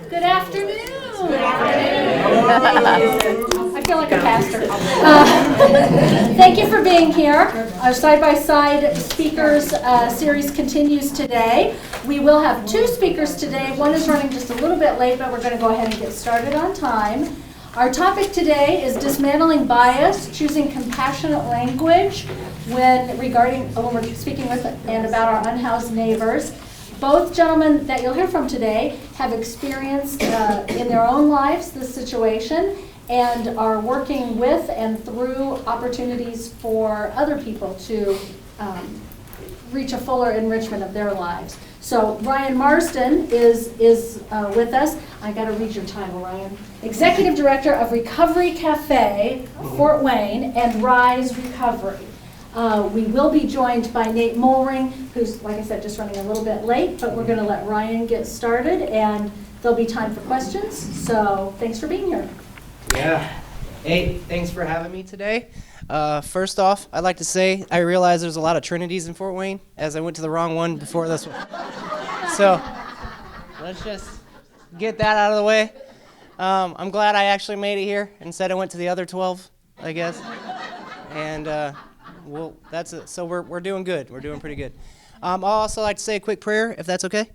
Good afternoon. Good afternoon. I feel like a pastor. Thank you for being here. Our side-by-side speakers series continues today. We will have two speakers today. One is running just a little bit late, but we're going to go ahead and get started on time. Our topic today is dismantling bias, choosing compassionate language when we're speaking with and about our unhoused neighbors. Both gentlemen that you'll hear from today have experienced in their own lives this situation and are working with and through opportunities for other people to reach a fuller enrichment of their lives. So Ryan Marsden is with us. I got to read your title, Ryan. Executive Director of Recovery Cafe, Fort Wayne, and Rise Recovery. We will be joined by Nate Mollring, who's, like I said, just running a little bit late, but we're going to let Ryan get started, and there'll be time for questions. So thanks for being here. Yeah. Hey, thanks for having me today. First off, I'd like to say I realize there's a lot of Trinities in Fort Wayne, as I went to the wrong one before this one. So let's just get that out of the way. I'm glad I actually made it here. Instead, I went to the other 12, I guess. And well, that's it. So we're doing good. We're doing pretty good. I'll also like to say a quick prayer, if that's okay.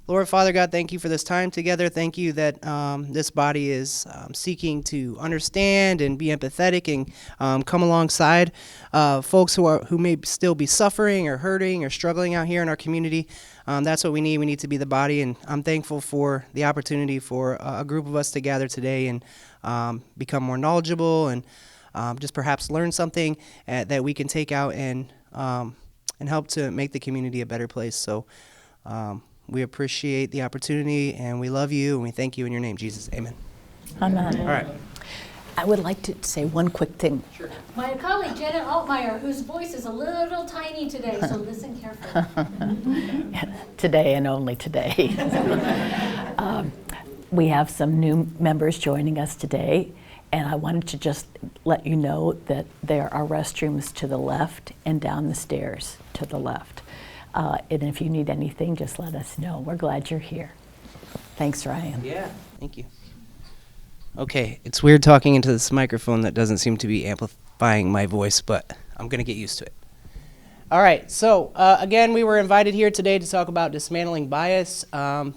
Lord, Father God, thank you for this time together. Thank you that this body is seeking to understand and be empathetic and come alongside folks who may still be suffering or hurting or struggling out here in our community. That's what we need. We need to be the body, and I'm thankful for the opportunity for a group of us to gather today and become more knowledgeable and just perhaps learn something that we can take out and help to make the community a better place. So we appreciate the opportunity, and we love you, and we thank you in your name, Jesus. Amen. Amen. All right. I would like to say one quick thing. Sure. My colleague, Janet Altmeyer, whose voice is a little tiny today, so listen carefully. Today and only today. We have some new members joining us today, and I wanted to just let you know that there are restrooms to the left and down the stairs to the left. And if you need anything, just let us know. We're glad you're here. Thanks, Ryan. Yeah, thank you. Okay, it's weird talking into this microphone that doesn't seem to be amplifying my voice, but I'm going to get used to it. All right, so again, we were invited here today to talk about dismantling bias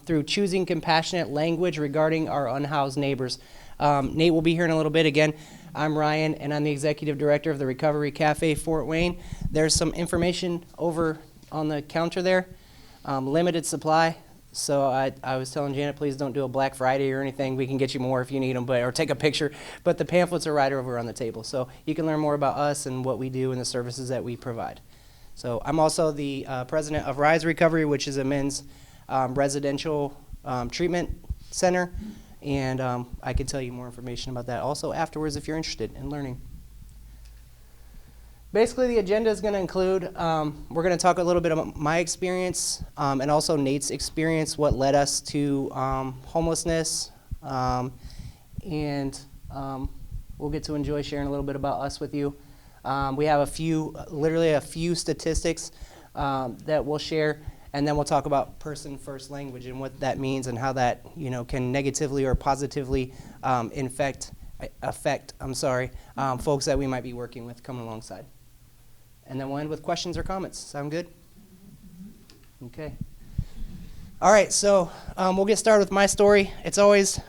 through choosing compassionate language regarding our unhoused neighbors. Nate will be here in a little bit. Again, I'm Ryan, and I'm the Executive Director of the Recovery Cafe, Fort Wayne. There's some information over on the counter there, limited supply. So I was telling Janet, please don't do a Black Friday or anything. We can get you more if you need them, or take a picture. But the pamphlets are right over on the table. So you can learn more about us and what we do and the services that we provide. So I'm also the president of Rise Recovery, which is a men's residential treatment center. And I can tell you more information about that also afterwards if you're interested in learning. Basically, the agenda is going to include, we're going to talk a little bit about my experience and also Nate's experience, what led us to homelessness, and we'll get to enjoy sharing a little bit about us with you. We have literally a few statistics that we'll share, and then we'll talk about person-first language and what that means and how that can negatively or positively affect folks that we might be working with coming alongside. And then we'll end with questions or comments. Sound good? Okay. All right, so we'll get started with my story. It's always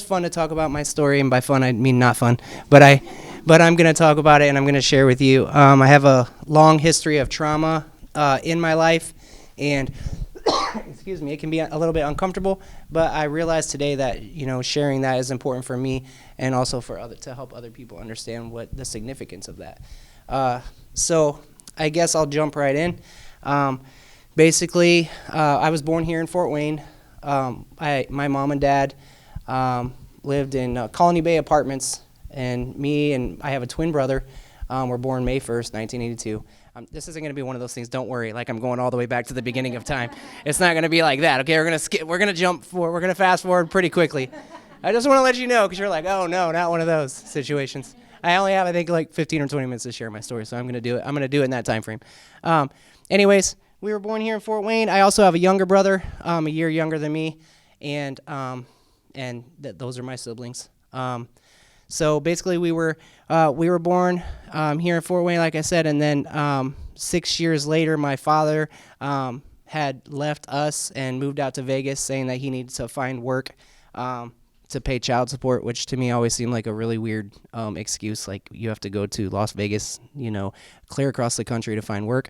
fun to talk about my story, and by fun I mean not fun. But I'm going to talk about it, and I'm going to share with you. I have a long history of trauma in my life, and excuse me, it can be a little bit uncomfortable. But I realized today that sharing that is important for me, and also to help other people understand what the significance of that. So I guess I'll jump right in. Basically, I was born here in Fort Wayne. My mom and dad lived in Colony Bay Apartments, and me and I have a twin brother. Were born May 1st, 1982. This isn't going to be one of those things, don't worry, like I'm going all the way back to the beginning of time. It's not going to be like that, okay? We're going to fast forward pretty quickly. I just want to let you know, because you're like, oh no, not one of those situations. I only have, I think, like 15 or 20 minutes to share my story, so I'm going to do it. I'm going to do it in that time frame. Anyways, we were born here in Fort Wayne. I also have a younger brother, a year younger than me, and those are my siblings. So basically, we were born here in Fort Wayne, like I said, and then 6 years later, my father had left us and moved out to Vegas, saying that he needed to find work to pay child support, which to me always seemed like a really weird excuse. Like, you have to go to Las Vegas, clear across the country to find work.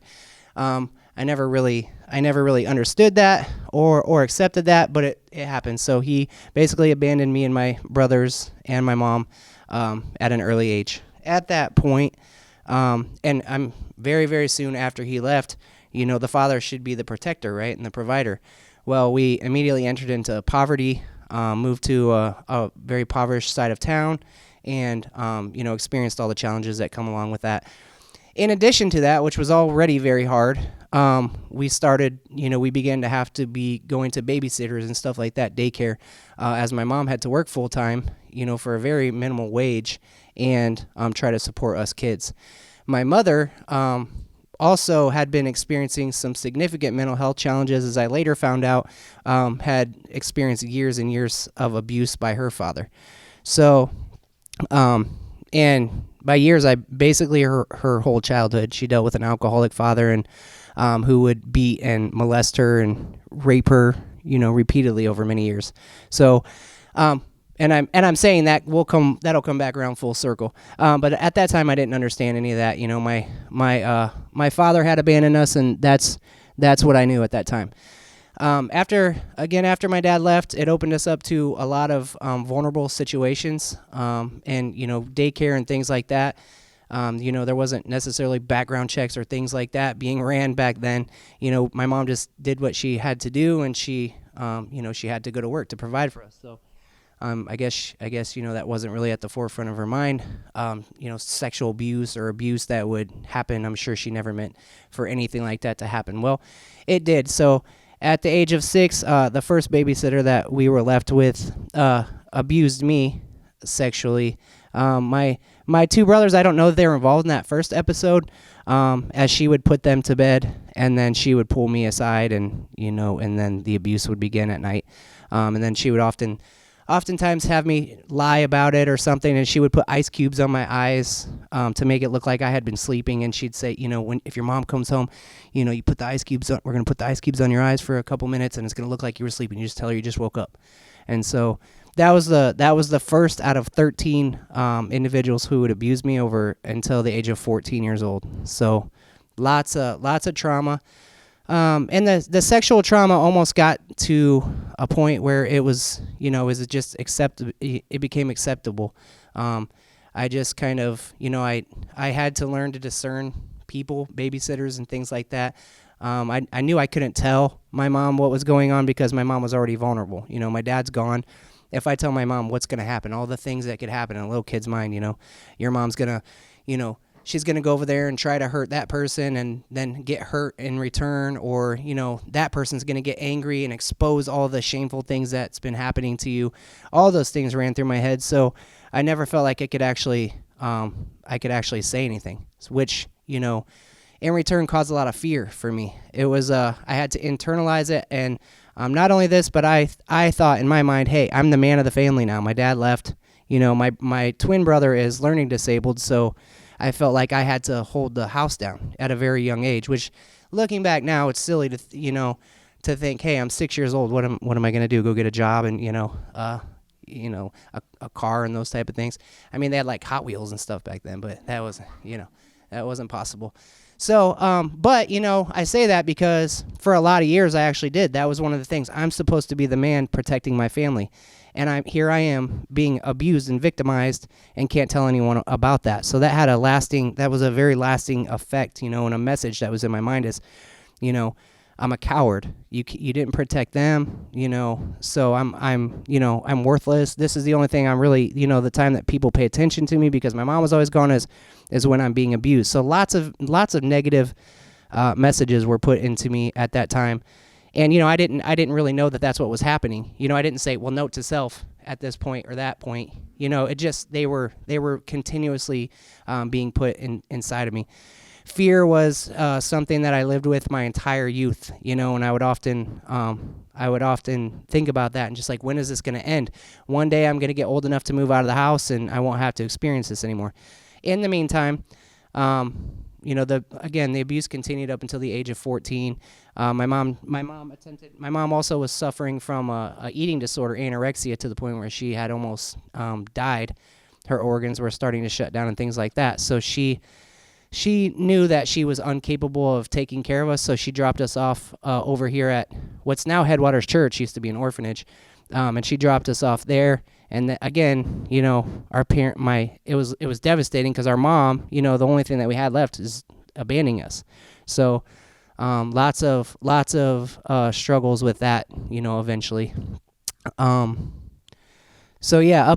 I never really understood that or accepted that, but it happened. So he basically abandoned me and my brothers and my mom at an early age. At that point, and I'm very, very soon after he left, the father should be the protector, right, and the provider. Well, we immediately entered into poverty, moved to a very impoverished side of town, and experienced all the challenges that come along with that. In addition to that, which was already very hard, we began to have to be going to babysitters and stuff like that, daycare, as my mom had to work full time, for a very minimal wage, and try to support us kids. My mother also had been experiencing some significant mental health challenges, as I later found out, had experienced years and years of abuse by her father. So, and by years, I basically her whole childhood, she dealt with an alcoholic father and who would beat and molest her and rape her, repeatedly over many years. So, and I'm saying that that'll come back around full circle. But at that time, I didn't understand any of that. My father had abandoned us, and that's what I knew at that time. After my dad left, it opened us up to a lot of vulnerable situations, and daycare and things like that. There wasn't necessarily background checks or things like that being ran back then. My mom just did what she had to do, and she had to go to work to provide for us. So, I guess that wasn't really at the forefront of her mind. Sexual abuse or abuse that would happen, I'm sure she never meant for anything like that to happen. Well, it did. So, at the age of 6, the first babysitter that we were left with abused me sexually. My two brothers, I don't know if they were involved in that first episode, as she would put them to bed, and then she would pull me aside, and and then the abuse would begin at night. And then she would oftentimes have me lie about it or something, and she would put ice cubes on my eyes to make it look like I had been sleeping, and she'd say, if your mom comes home, you put the ice cubes on, we're going to put the ice cubes on your eyes for a couple minutes, and it's going to look like you were sleeping. You just tell her you just woke up. And so that was the first out of 13 individuals who would abuse me over until the age of 14 years old. So lots of trauma. And the sexual trauma almost got to a point where it was, is just it became acceptable. I just kind of, I had to learn to discern people, babysitters and things like that. I knew I couldn't tell my mom what was going on because my mom was already vulnerable. My dad's gone. If I tell my mom what's going to happen, all the things that could happen in a little kid's mind, your mom's going to, she's going to go over there and try to hurt that person and then get hurt in return, or, that person's going to get angry and expose all the shameful things that's been happening to you. All those things ran through my head. So I never felt like I could actually say anything, which, in return caused a lot of fear for me. It was, I had to internalize it. And not only this, but I thought in my mind, hey, I'm the man of the family now. My dad left, my twin brother is learning disabled. So I felt like I had to hold the house down at a very young age, which looking back now, it's silly to, to think, hey, I'm 6 years old. What am I going to do? Go get a job and, a car and those type of things. I mean, they had like Hot Wheels and stuff back then, but that was, that wasn't possible. So, but, I say that because for a lot of years I actually did. That was one of the things. I'm supposed to be the man protecting my family. And here I am being abused and victimized and can't tell anyone about that. So that was a very lasting effect, and a message that was in my mind is, I'm a coward. You didn't protect them, so I'm worthless. This is the only thing I'm really, the time that people pay attention to me because my mom was always gone is when I'm being abused. So lots of negative messages were put into me at that time. And, I didn't really know that that's what was happening. I didn't say, well, note to self at this point or that point. It just, they were continuously being put inside of me. fear was something that I lived with my entire youth, and I would often think about that and just like, when is this going to end? One day I'm going to get old enough to move out of the house and I won't have to experience this anymore. In the meantime, the abuse continued up until the age of 14. My mom also was suffering from a eating disorder, anorexia, to the point where she had almost died. Her organs were starting to shut down and things like that. So she knew that she was incapable of taking care of us, so she dropped us off over here at what's now Headwaters Church, used to be an orphanage, and she dropped us off there. And again, it was devastating because our mom, the only thing that we had left is abandoning us. So lots of struggles with that, eventually. Up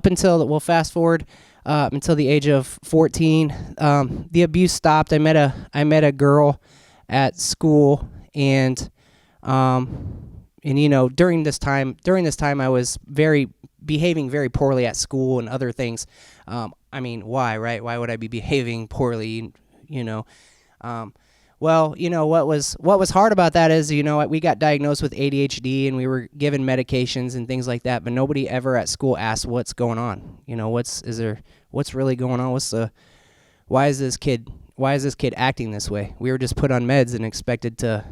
until, we'll fast forward until the age of 14, the abuse stopped. I met a girl at school, and during this time I was behaving very poorly at school and other things. Why, right? Why would I be behaving poorly? What was hard about that is, we got diagnosed with ADHD and we were given medications and things like that, but nobody ever at school asked what's going on. What's really going on? Why is this kid acting this way? We were just put on meds and expected to,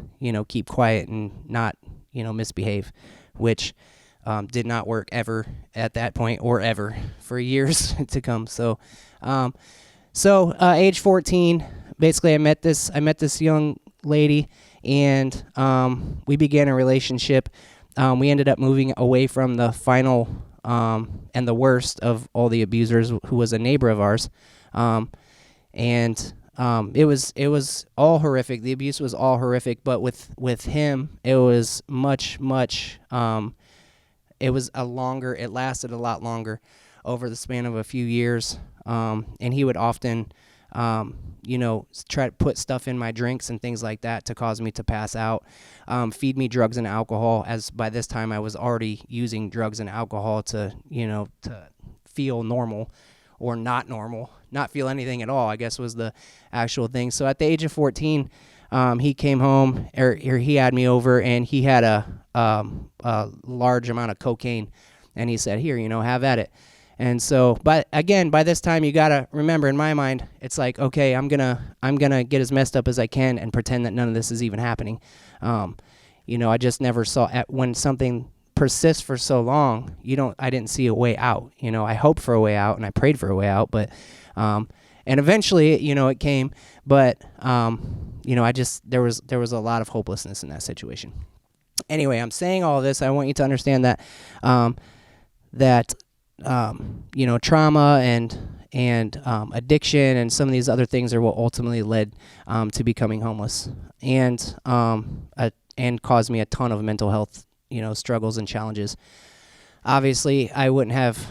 keep quiet and not, misbehave, which did not work ever at that point or ever for years to come. So age 14, basically I met this young lady, and we began a relationship. We ended up moving away from the final and the worst of all the abusers, who was a neighbor of ours. It was all horrific. The abuse was all horrific, but with him, it was much, it lasted a lot longer, over the span of a few years. And he would often, try to put stuff in my drinks and things like that to cause me to pass out, feed me drugs and alcohol, as by this time I was already using drugs and alcohol to feel normal, or not normal, not feel anything at all, I guess was the actual thing. So at the age of 14, he came home, or he had me over, and he had a large amount of cocaine, and he said, "Here, have at it." And so, but again, by this time, you gotta remember, in my mind, it's like, okay, I'm gonna get as messed up as I can and pretend that none of this is even happening. I just never saw, when something persists for so long, I didn't see a way out. I hoped for a way out and I prayed for a way out, but and eventually, it came, but there was a lot of hopelessness in that situation. Anyway, I'm saying all this. I want you to understand that trauma and addiction and some of these other things are what ultimately led to becoming homeless, and caused me a ton of mental health struggles and challenges. Obviously, I wouldn't have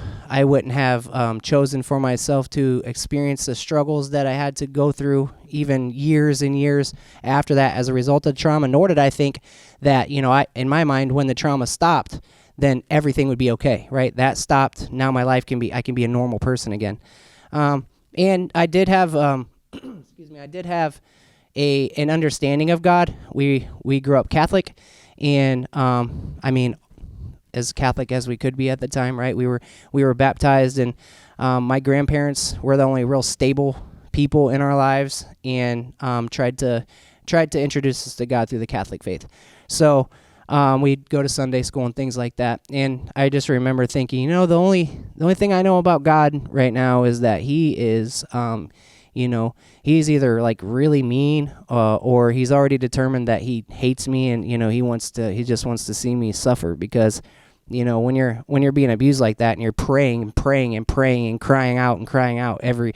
chosen for myself to experience the struggles that I had to go through, even years and years after that, as a result of trauma. Nor did I think that, in my mind, when the trauma stopped, then everything would be okay, right? That stopped. Now my life I can be a normal person again. And I did have, an understanding of God. We grew up Catholic, and as Catholic as we could be at the time, right? We were baptized, and my grandparents were the only real stable people in our lives, and tried to introduce us to God through the Catholic faith. So we'd go to Sunday school and things like that, and I just remember thinking, the only thing I know about God right now is that He is, He's either like really mean, or He's already determined that He hates me, and He just wants to see me suffer, because when you're being abused like that, and you're praying and praying and praying and crying out every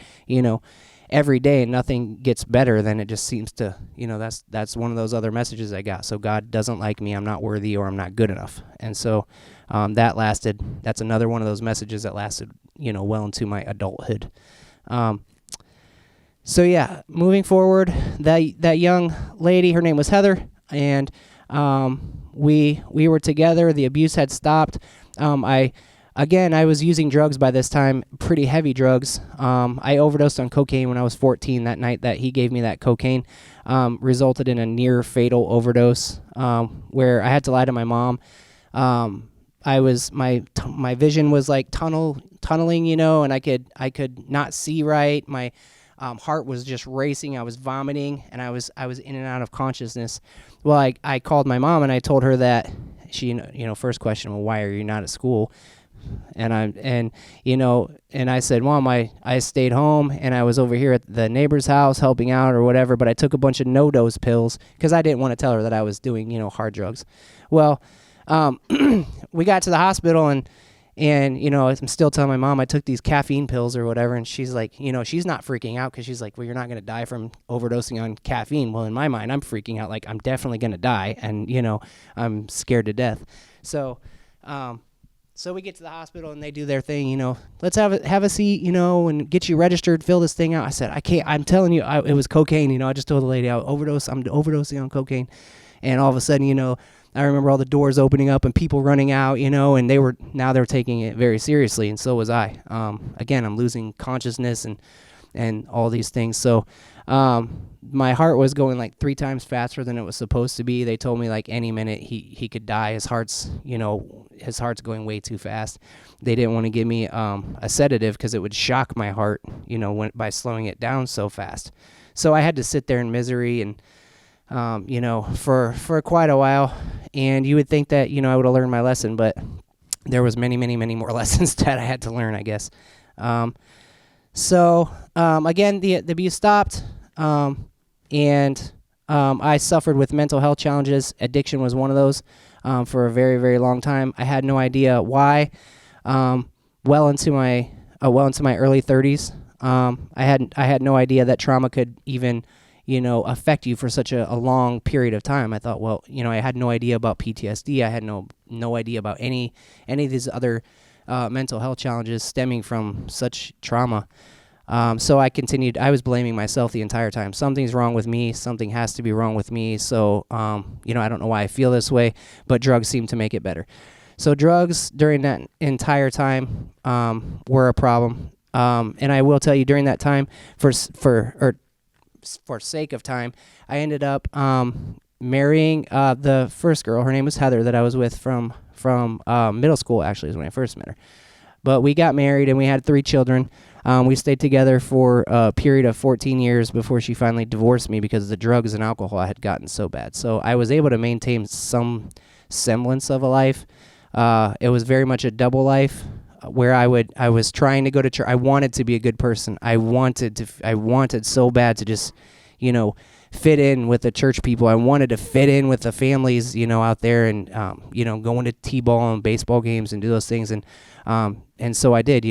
day, and nothing gets better, then it just seems to, that's one of those other messages I got. So God doesn't like me, I'm not worthy, or I'm not good enough. And so that's another one of those messages that lasted, well into my adulthood. Moving forward, that young lady, her name was Heather, and we were together. The abuse had stopped. I again, I was using drugs by this time, pretty heavy drugs. I overdosed on cocaine when I was 14. That night that he gave me that cocaine resulted in a near fatal overdose where I had to lie to my mom. My vision was like tunneling, you know, and I could not see right. My heart was just racing. I was vomiting, and I was in and out of consciousness. Well, I called my mom and I told her that first question, well, why are you not at school? And I said, Mom, I stayed home and I was over here at the neighbor's house helping out or whatever, but I took a bunch of no-dose pills because I didn't want to tell her that I was doing, hard drugs. Well, we got to the hospital and I'm still telling my mom I took these caffeine pills or whatever, and she's like, she's not freaking out because she's like, well, you're not going to die from overdosing on caffeine. Well, in my mind, I'm freaking out like I'm definitely going to die, and I'm scared to death. So we get to the hospital and they do their thing, let's have a seat, and get you registered, fill this thing out. I said, I can't. I'm telling you, it was cocaine. I just told the lady I'm overdosing on cocaine, and all of a sudden, I remember all the doors opening up and people running out, and they were taking it very seriously, and so was I. Again, I'm losing consciousness and all these things. So my heart was going like 3 times faster than it was supposed to be. They told me like any minute he could die. His heart's going way too fast. They didn't want to give me a sedative because it would shock my heart, by slowing it down so fast. So I had to sit there in misery and for quite a while, and you would think that, I would have learned my lesson, but there was many, many, many more lessons that I had to learn, I guess. Again, the abuse stopped, and I suffered with mental health challenges. Addiction was one of those, for a very, very long time. I had no idea why. Well into my early 30s, I had no idea that trauma could even affect you for such a long period of time. I thought, well, I had no idea about PTSD. I had no idea about any of these other mental health challenges stemming from such trauma. So I continued. I was blaming myself the entire time. Something's wrong with me. Something has to be wrong with me. So, I don't know why I feel this way, but drugs seem to make it better. So drugs during that entire time were a problem. And I will tell you, during that time, for sake of time, I ended up marrying the first girl. Her name was Heather, that I was with from middle school, actually, is when I first met her. But we got married and we had 3 children. We stayed together for a period of 14 years before she finally divorced me because the drugs and alcohol had gotten so bad. So I was able to maintain some semblance of a life. It was very much a double life, where I was trying to go to church. I wanted to be a good person. I wanted so bad to just, fit in with the church people. I wanted to fit in with the families, out there and, going to t-ball and baseball games and do those things. And so I did,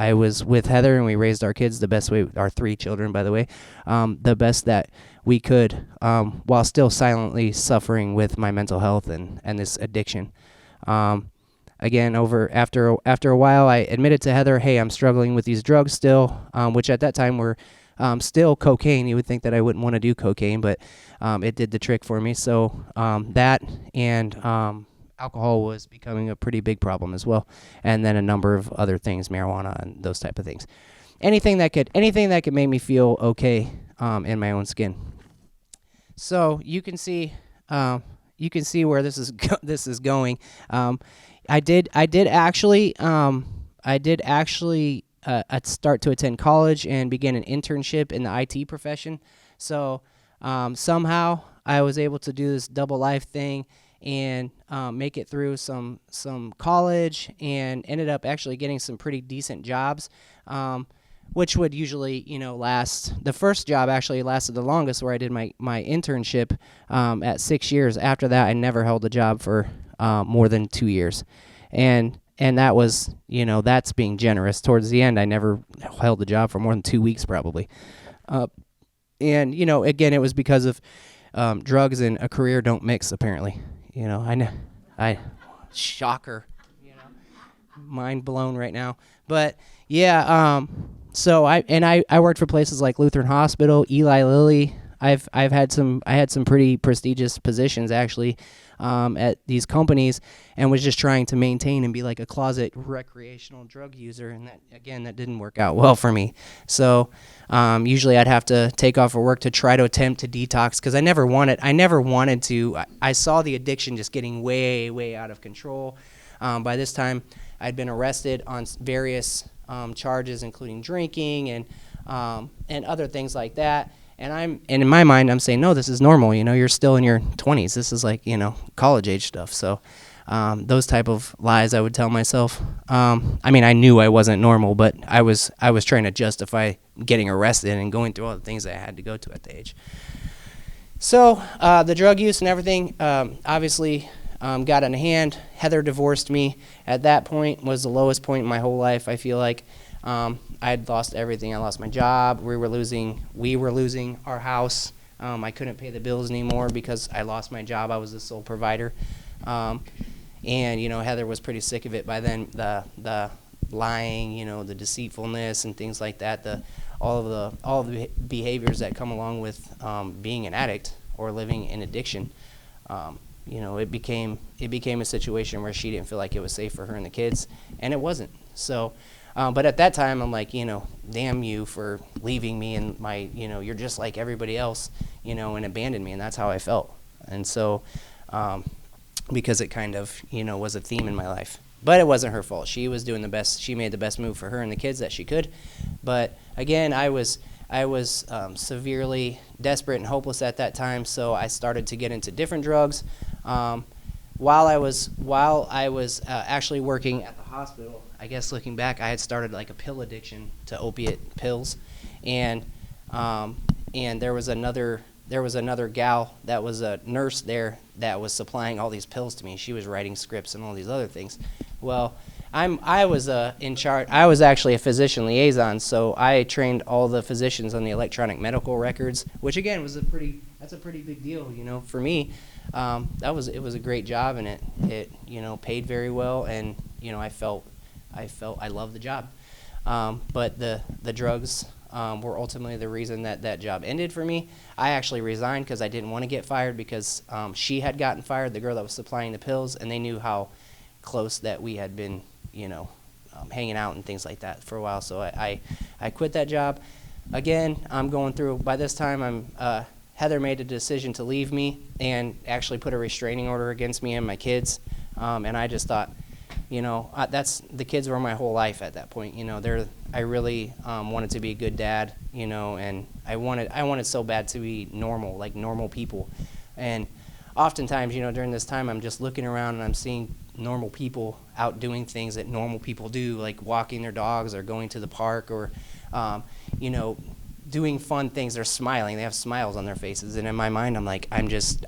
I was with Heather and we raised our kids the best way, our 3 children, by the way, the best that we could, while still silently suffering with my mental health and this addiction. Again, after a while, I admitted to Heather, hey, I'm struggling with these drugs still, which at that time were still cocaine. You would think that I wouldn't want to do cocaine, but it did the trick for me. So that and alcohol was becoming a pretty big problem as well, and then a number of other things, marijuana and those type of things. Anything that could make me feel okay in my own skin. So you can see where this is going. I did actually start to attend college and begin an internship in the IT profession. So somehow I was able to do this double life thing and make it through some college, and ended up actually getting some pretty decent jobs, which would usually last. The first job actually lasted the longest, where I did my internship at 6 years. After that, I never held a job for more than 2 years, and that was, that's being generous. Towards the end, I never held a job for more than 2 weeks probably, and again, it was because of drugs and a career don't mix, apparently. Shocker, mind blown right now. But yeah, so I worked for places like Lutheran Hospital, Eli Lilly, I've had some I had some pretty prestigious positions actually at these companies, and was just trying to maintain and be like a closet recreational drug user, and that didn't work out well for me. So usually I'd have to take off of work to try to attempt to detox, because I never wanted to. I saw the addiction just getting way out of control. By this time, I'd been arrested on various charges, including drinking and other things like that. And in my mind, I'm saying, no, this is normal. You're still in your 20s. This is like, college age stuff. So those type of lies I would tell myself. I knew I wasn't normal, but I was trying to justify getting arrested and going through all the things that I had to go to at the age. So the drug use and everything obviously got in hand. Heather divorced me. At that point was the lowest point in my whole life, I feel like. I'd lost everything. I lost my job. We were losing our house. I couldn't pay the bills anymore because I lost my job. I was the sole provider. And Heather was pretty sick of it by then. The lying, the deceitfulness and things like that. All of the behaviors that come along with being an addict or living in addiction. It became a situation where she didn't feel like it was safe for her and the kids, and it wasn't. So. But at that time, I'm like, damn you for leaving me and my, you're just like everybody else, and abandoned me. And that's how I felt. And so, because it kind of, was a theme in my life. But it wasn't her fault. She was doing the best. She made the best move for her and the kids that she could. But again, I was severely desperate and hopeless at that time. So I started to get into different drugs. While I was actually working at the hospital, I guess looking back, I had started like a pill addiction to opiate pills, and there was another gal that was a nurse there that was supplying all these pills to me. She was writing scripts and all these other things. Well, I was in charge. I was actually a physician liaison, so I trained all the physicians on the electronic medical records, which again was a pretty big deal, for me. It was a great job, and it paid very well, and I loved the job. But the drugs were ultimately the reason that job ended for me. I actually resigned because I didn't want to get fired, because she had gotten fired, the girl that was supplying the pills, and they knew how close that we had been, hanging out and things like that for a while. So I quit that job. Again, I'm going through, by this time, Heather made a decision to leave me and actually put a restraining order against me and my kids. And I just thought, the kids were my whole life at that point. I really wanted to be a good dad, and I wanted so bad to be normal, like normal people. And oftentimes, during this time, I'm just looking around and I'm seeing normal people out doing things that normal people do, like walking their dogs or going to the park or, doing fun things. They're smiling. They have smiles on their faces. And in my mind, I'm like, I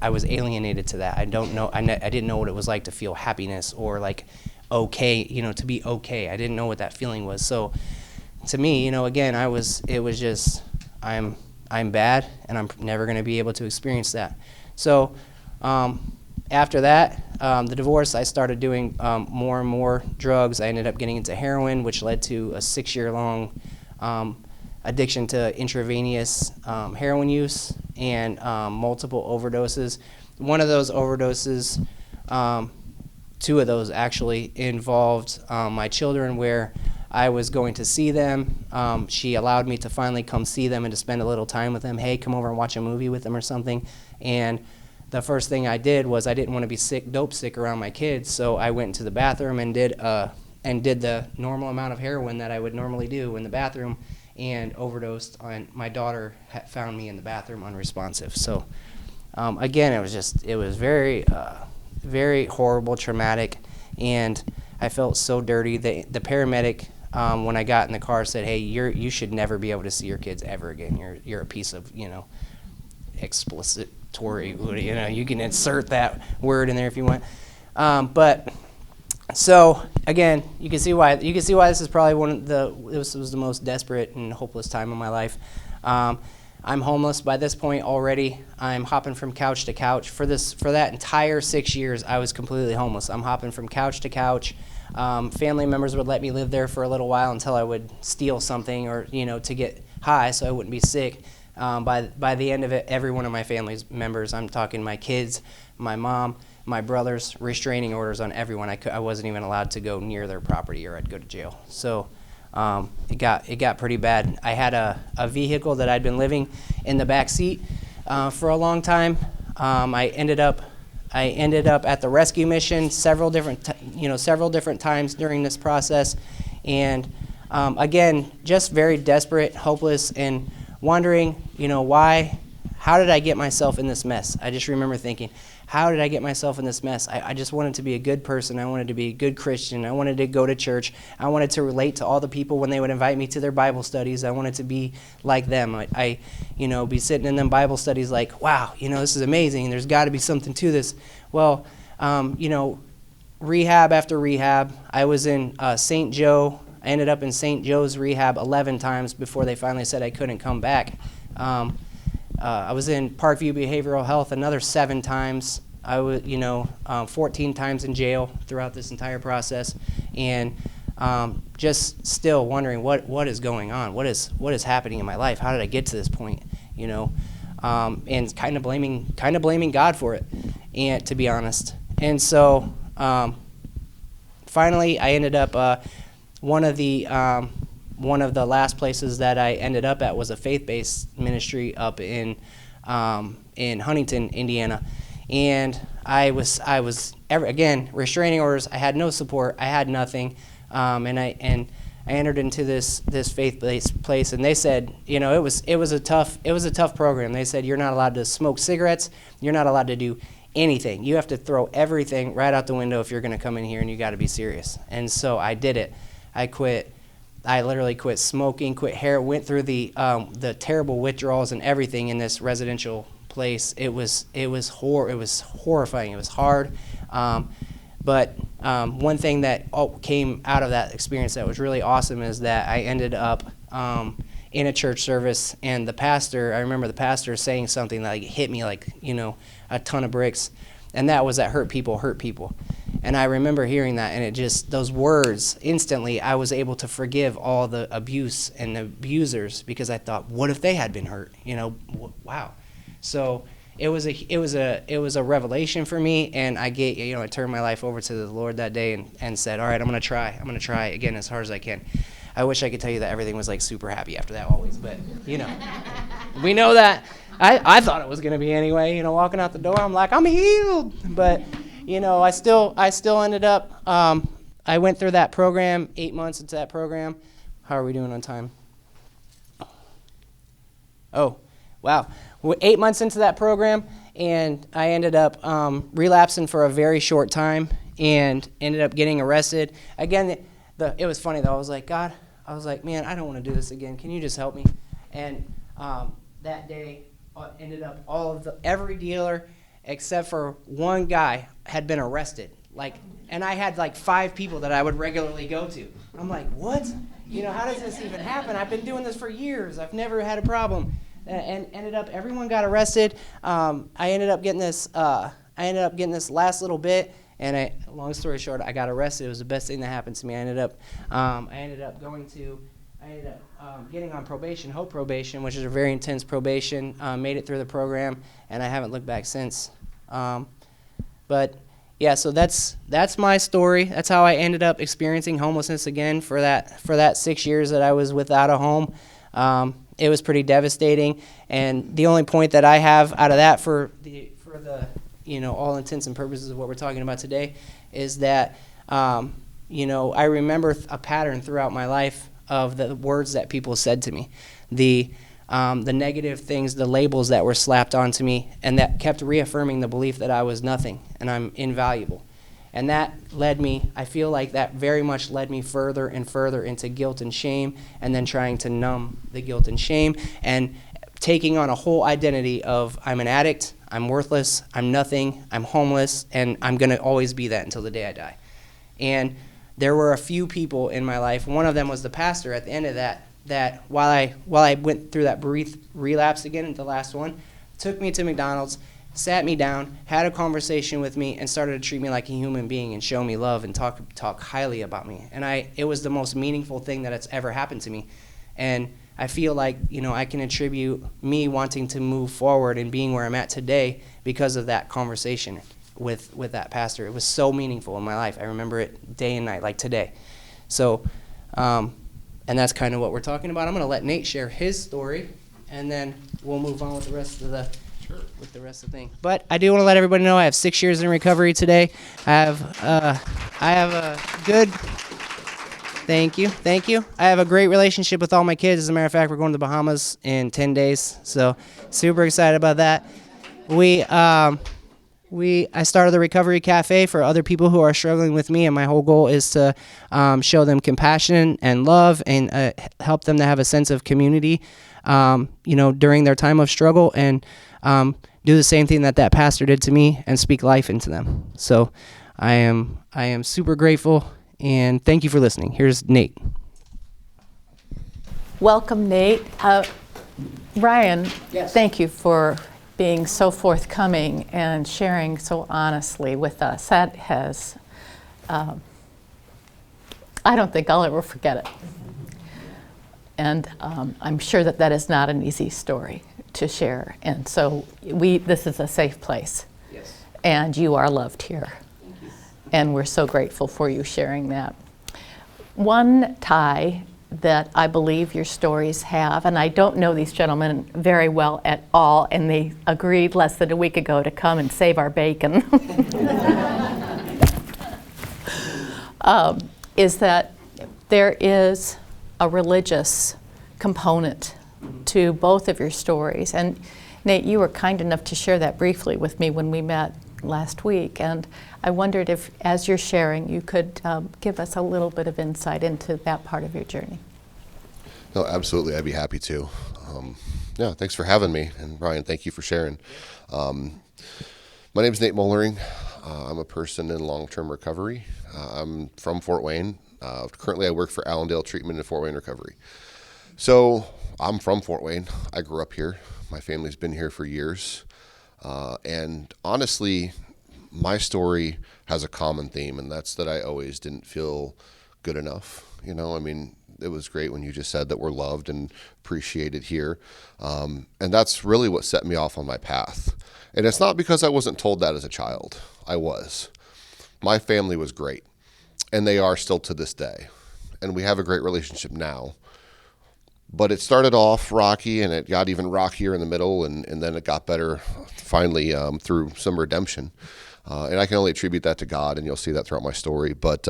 was alienated to that. I don't know. I didn't know what it was like to feel happiness or like okay, to be okay. I didn't know what that feeling was. So to me, again, it was just, I'm bad and I'm never going to be able to experience that. So after that, the divorce, I started doing more and more drugs. I ended up getting into heroin, which led to a 6-year-long addiction to intravenous heroin use and multiple overdoses. One of those overdoses, 2 of those actually, involved my children, where I was going to see them. She allowed me to finally come see them and to spend a little time with them. Hey, come over and watch a movie with them or something. And the first thing I did was I didn't want to be dope sick around my kids, so I went into the bathroom and did the normal amount of heroin that I would normally do in the bathroom, and overdosed on. My daughter found me in the bathroom unresponsive. So again, it was very very horrible, traumatic, and I felt so dirty. The paramedic, when I got in the car, said, "Hey, you should never be able to see your kids ever again. You're a piece of explicitory. You can insert that word in there if you want." But so again, you can see why this is probably this was the most desperate and hopeless time of my life. I'm homeless by this point already. I'm hopping from couch to couch. For that entire 6 years, I was completely homeless. I'm hopping from couch to couch. Family members would let me live there for a little while until I would steal something or to get high so I wouldn't be sick. By the end of it, every one of my family's members, I'm talking my kids, my mom, my brothers, restraining orders on everyone. I wasn't even allowed to go near their property or I'd go to jail. So it got pretty bad. I had a vehicle that I'd been living in the back seat for a long time. I ended up at the rescue mission several different times during this process, and again, just very desperate, hopeless, and wondering, how did I get myself in this mess? I just remember thinking, how did I get myself in this mess? I just wanted to be a good person. I wanted to be a good Christian. I wanted to go to church. I wanted to relate to all the people when they would invite me to their Bible studies. I wanted to be like them. I be sitting in them Bible studies like, wow, this is amazing. There's got to be something to this. Well, rehab after rehab. I was in St. Joe. I ended up in St. Joe's rehab 11 times before they finally said I couldn't come back. I was in Parkview Behavioral Health another 7 times. I was, 14 times in jail throughout this entire process, and just still wondering what is going on, what is happening in my life, how did I get to this point, and kind of blaming God for it, and to be honest. And so finally, I ended up one of the last places that I ended up at was a faith-based ministry up in Huntington, Indiana, and I was again restraining orders. I had no support. I had nothing, and I entered into this faith-based place, and they said, it was a tough program. They said you're not allowed to smoke cigarettes. You're not allowed to do anything. You have to throw everything right out the window if you're going to come in here, and you got to be serious. And so I did it. I literally quit smoking, quit hair, went through the terrible withdrawals and everything in this residential place. It was horrifying. It was hard. But one thing that came out of that experience that was really awesome is that I ended up in a church service, and I remember the pastor saying something that hit me like, a ton of bricks, and that was that hurt people hurt people. And I remember hearing that, and it just, those words, instantly I was able to forgive all the abuse and the abusers, because I thought, what if they had been hurt? Wow. So it was a revelation for me, and I turned my life over to the Lord that day and said, all right, I'm going to try again as hard as I can. I wish I could tell you that everything was super happy after that always, but we know that. I thought it was going to be anyway, walking out the door, I'm like, I'm healed. But, I still ended up, I went through that program, 8 months into that program. How are we doing on time? Oh, wow. 8 months into that program, and I ended up relapsing for a very short time and ended up getting arrested. Again, it was funny, though. I was like, God, man, I don't want to do this again. Can you just help me? And that day, ended up every dealer except for one guy had been arrested. And I had 5 people that I would regularly go to. I'm like, what? How does this even happen? I've been doing this for years. I've never had a problem. And ended up, everyone got arrested. I ended up getting this last little bit. And long story short, I got arrested. It was the best thing that happened to me. I ended up getting on probation, Hope probation, which is a very intense probation. Made it through the program, and I haven't looked back since. But yeah, so that's my story. That's how I ended up experiencing homelessness again for that 6 years that I was without a home. It was pretty devastating, and the only point that I have out of that for the all intents and purposes of what we're talking about today is that I remember a pattern throughout my life of the words that people said to me, the negative things, the labels that were slapped onto me, and that kept reaffirming the belief that I was nothing and I'm invaluable. And that I feel like that very much led me further and further into guilt and shame, and then trying to numb the guilt and shame and taking on a whole identity of I'm an addict, I'm worthless, I'm nothing, I'm homeless, and I'm going to always be that until the day I die. And there were a few people in my life. One of them was the pastor at the end of that while I went through that brief relapse again, the last one, took me to McDonald's, sat me down, had a conversation with me, and started to treat me like a human being and show me love and talk highly about me. And it was the most meaningful thing that has ever happened to me. And I feel like, I can attribute me wanting to move forward and being where I'm at today because of that conversation with that pastor. It was so meaningful in my life. I remember it day and night, like today. So, and that's kind of what we're talking about. I'm going to let Nate share his story, and then we'll move on with the rest of the thing. But I do want to let everybody know I have 6 years in recovery today. I have a good. Thank you. I have a great relationship with all my kids. As a matter of fact, we're going to the Bahamas in 10 days, so super excited about that. I started the Recovery Cafe for other people who are struggling with me, and my whole goal is to show them compassion and love and help them to have a sense of community, during their time of struggle, and do the same thing that pastor did to me and speak life into them. So I am super grateful, and thank you for listening. Here's Nate. Welcome, Nate. Ryan, Yes. Thank you for being so forthcoming and sharing so honestly with us. That has, I don't think I'll ever forget it. And I'm sure that is not an easy story to share. And so this is a safe place. Yes. And you are loved here. And we're so grateful for you sharing that. One tie that I believe your stories have, and I don't know these gentlemen very well at all, and they agreed less than a week ago to come and save our bacon, is that there is a religious component to both of your stories. And Nate, you were kind enough to share that briefly with me when we met last week, and I wondered if, as you're sharing, you could give us a little bit of insight into that part of your journey. No, absolutely. I'd be happy to. Thanks for having me. And Brian, thank you for sharing. My name is Nate Mollering. I'm a person in long-term recovery. I'm from Fort Wayne. Currently, I work for Allendale Treatment in Fort Wayne Recovery. So I'm from Fort Wayne. I grew up here. My family's been here for years. And honestly, my story has a common theme, and that's that I always didn't feel good enough. It was great when you just said that we're loved and appreciated here. And that's really what set me off on my path. And it's not because I wasn't told that as a child. I was. My family was great, and they are still to this day. And we have a great relationship now. But it started off rocky, and it got even rockier in the middle, and then it got better finally through some redemption. And I can only attribute that to God, and you'll see that throughout my story. But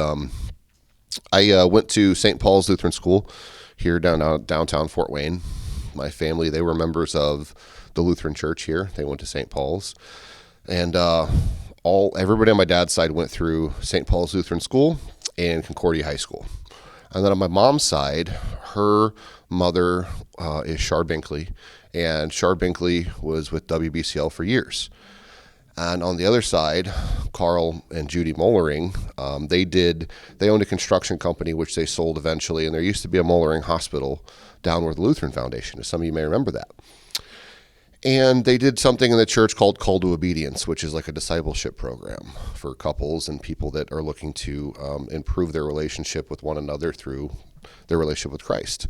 I went to St. Paul's Lutheran School here downtown Fort Wayne. My family, they were members of the Lutheran Church here. They went to St. Paul's. And everybody on my dad's side went through St. Paul's Lutheran School and Concordia High School. And then on my mom's side, her mother is Char Binkley, and Char Binkley was with WBCL for years. And on the other side, Carl and Judy Mollering, they owned a construction company which they sold eventually, and there used to be a Mollering Hospital down where the Lutheran Foundation is. Some of you may remember that. And they did something in the church called Call to Obedience, which is like a discipleship program for couples and people that are looking to improve their relationship with one another through their relationship with Christ.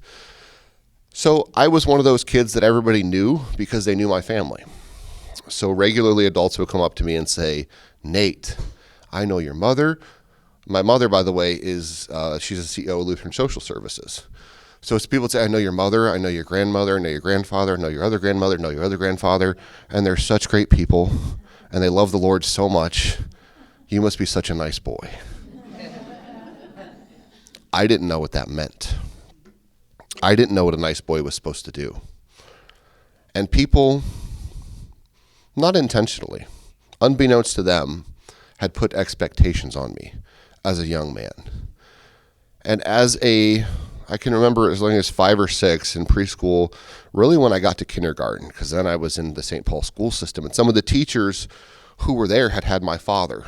So I was one of those kids that everybody knew because they knew my family. So regularly adults would come up to me and say, Nate, I know your mother. My mother, by the way, she's a CEO of Lutheran Social Services. So it's people say, I know your mother, I know your grandmother, I know your grandfather, I know your other grandmother, I know your other grandfather, and they're such great people, and they love the Lord so much. You must be such a nice boy. I didn't know what that meant. I didn't know what a nice boy was supposed to do. And people, not intentionally, unbeknownst to them, had put expectations on me as a young man. And I can remember as long as 5 or 6 in preschool, really when I got to kindergarten, because then I was in the St. Paul school system, and some of the teachers who were there had my father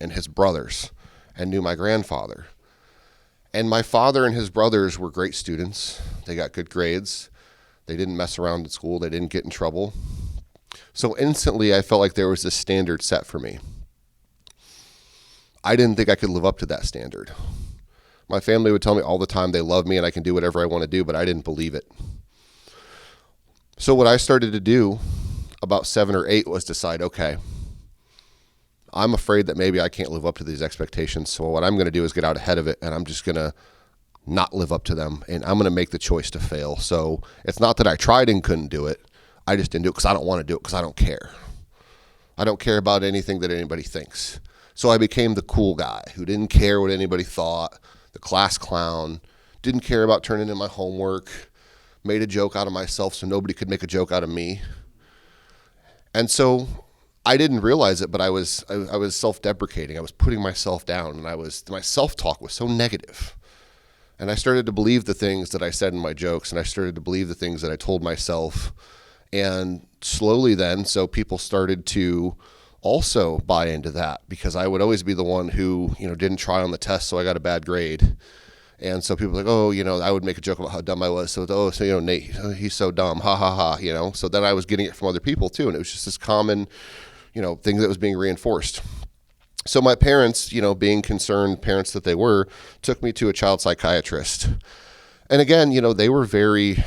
and his brothers and knew my grandfather. And my father and his brothers were great students. They got good grades. They didn't mess around at school. They didn't get in trouble. So instantly I felt like there was this standard set for me. I didn't think I could live up to that standard. My family would tell me all the time they love me and I can do whatever I want to do, but I didn't believe it. So what I started to do about 7 or 8 was decide, okay, I'm afraid that maybe I can't live up to these expectations. So what I'm going to do is get out ahead of it, and I'm just going to not live up to them, and I'm going to make the choice to fail. So it's not that I tried and couldn't do it. I just didn't do it because I don't want to do it because I don't care. I don't care about anything that anybody thinks. So I became the cool guy who didn't care what anybody thought, the class clown, didn't care about turning in my homework, made a joke out of myself so nobody could make a joke out of me. And so I didn't realize it, but I was self-deprecating. I was putting myself down, and my self-talk was so negative. And I started to believe the things that I said in my jokes, and I started to believe the things that I told myself. And slowly then, so people started to also buy into that, because I would always be the one who, didn't try on the test, so I got a bad grade. And so people were like, oh, I would make a joke about how dumb I was. So, Nate, he's so dumb, ha, ha, ha, So then I was getting it from other people too, and it was just this common, thing that was being reinforced. So my parents, being concerned parents that they were, took me to a child psychiatrist. And again, they were very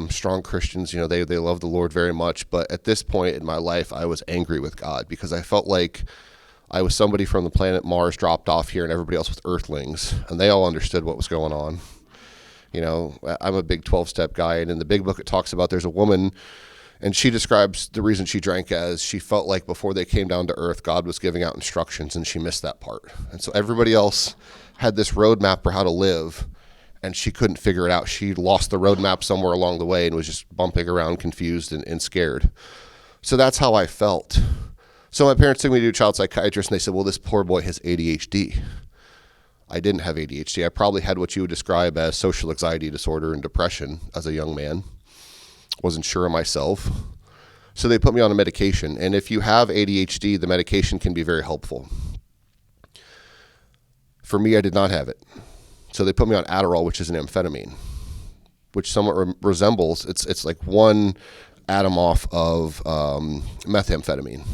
strong Christians. They loved the Lord very much. But at this point in my life, I was angry with God because I felt like I was somebody from the planet Mars dropped off here and everybody else was earthlings. And they all understood what was going on. I'm a big 12-step guy. And in the big book, it talks about there's a woman, and she describes the reason she drank as she felt like before they came down to earth, God was giving out instructions, and she missed that part. And so everybody else had this roadmap for how to live, and she couldn't figure it out. She lost the roadmap somewhere along the way and was just bumping around confused and scared. So that's how I felt. So my parents took me to a child psychiatrist, and they said, well, this poor boy has ADHD. I didn't have ADHD. I probably had what you would describe as social anxiety disorder and depression as a young man. Wasn't sure of myself. So they put me on a medication. And if you have ADHD, the medication can be very helpful. For me, I did not have it. So they put me on Adderall, which is an amphetamine, which somewhat resembles, it's like one atom off of methamphetamine.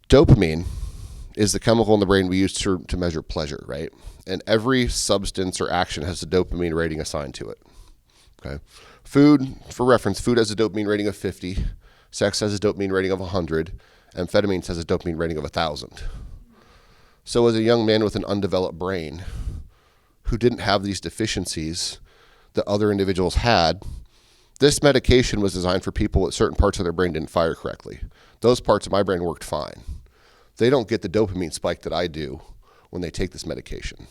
Dopamine is the chemical in the brain we use to measure pleasure, right? And every substance or action has a dopamine rating assigned to it. Okay. Food, for reference, food has a dopamine rating of 50. Sex has a dopamine rating of 100. Amphetamines has a dopamine rating of 1,000. So as a young man with an undeveloped brain who didn't have these deficiencies that other individuals had, this medication was designed for people with certain parts of their brain didn't fire correctly. Those parts of my brain worked fine. They don't get the dopamine spike that I do when they take this medication.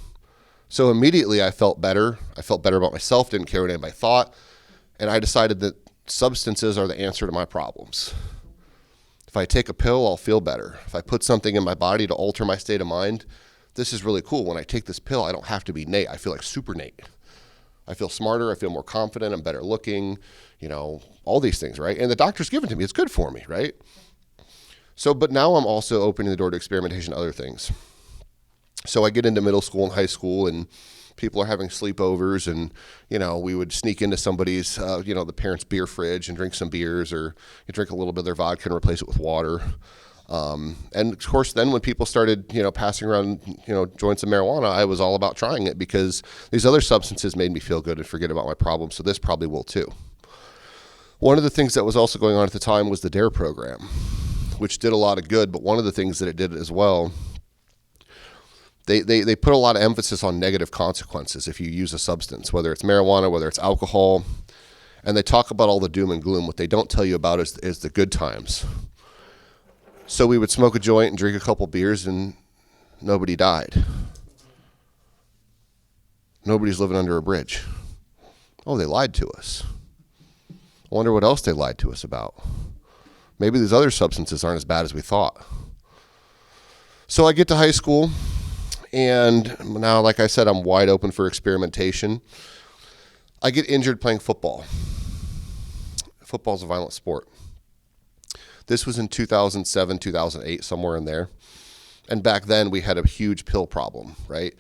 So immediately I felt better. I felt better about myself, didn't care what anybody thought. And I decided that substances are the answer to my problems. If I take a pill, I'll feel better. If I put something in my body to alter my state of mind, this is really cool. When I take this pill, I don't have to be Nate. I feel like super Nate. I feel smarter. I feel more confident. I'm better looking, all these things, right? And the doctor's given to me. It's good for me, right? So, but now I'm also opening the door to experimentation and other things. So I get into middle school and high school, and people are having sleepovers, and, we would sneak into somebody's, the parents' beer fridge and drink some beers, or you drink a little bit of their vodka and replace it with water. And of course, then when people started, passing around, joints of marijuana, I was all about trying it because these other substances made me feel good and forget about my problems. So this probably will too. One of the things that was also going on at the time was the DARE program, which did a lot of good. But one of the things that it did as well, they put a lot of emphasis on negative consequences if you use a substance, whether it's marijuana, whether it's alcohol. And they talk about all the doom and gloom. What they don't tell you about is the good times. So we would smoke a joint and drink a couple beers, and nobody died. Nobody's living under a bridge. Oh, they lied to us. I wonder what else they lied to us about. Maybe these other substances aren't as bad as we thought. So I get to high school, and now, like I said, I'm wide open for experimentation. I get injured playing football. Football's a violent sport. This was in 2007, 2008, somewhere in there. And back then, we had a huge pill problem, right?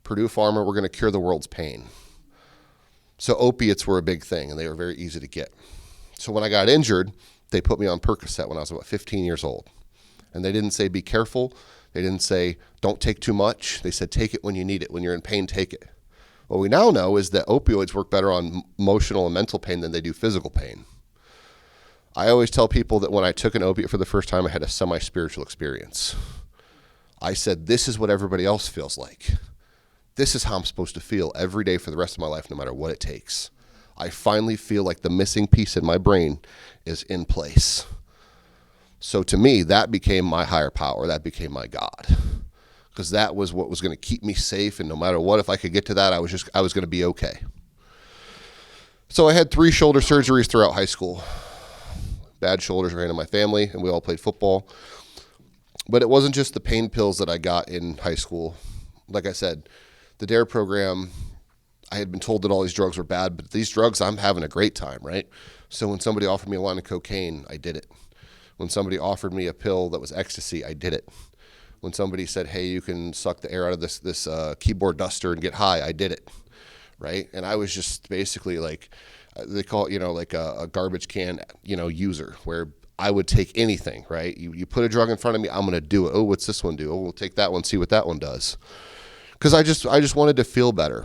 Purdue Pharma, we're going to cure the world's pain. So opiates were a big thing, and they were very easy to get. So when I got injured, they put me on Percocet when I was about 15 years old. And they didn't say, be careful. They didn't say, don't take too much. They said, take it when you need it. When you're in pain, take it. What we now know is that opioids work better on emotional and mental pain than they do physical pain. I always tell people that when I took an opiate for the first time, I had a semi-spiritual experience. I said, this is what everybody else feels like. This is how I'm supposed to feel every day for the rest of my life, no matter what it takes. I finally feel like the missing piece in my brain is in place. So to me, that became my higher power. That became my God. Because that was what was going to keep me safe, and no matter what, if I could get to that, I was going to be okay. So I had 3 shoulder surgeries throughout high school. Bad shoulders ran in my family, and we all played football. But it wasn't just the pain pills that I got in high school. Like I said, the DARE program, I had been told that all these drugs were bad, but these drugs, I'm having a great time, right? So when somebody offered me a line of cocaine, I did it. When somebody offered me a pill that was ecstasy, I did it. When somebody said, hey, you can suck the air out of this keyboard duster and get high, I did it, right? And I was just basically like, they call it, like a garbage can, user, where I would take anything, right? You put a drug in front of me, I'm going to do it. Oh, what's this one do? Oh, we'll take that one, see what that one does. Because I just wanted to feel better.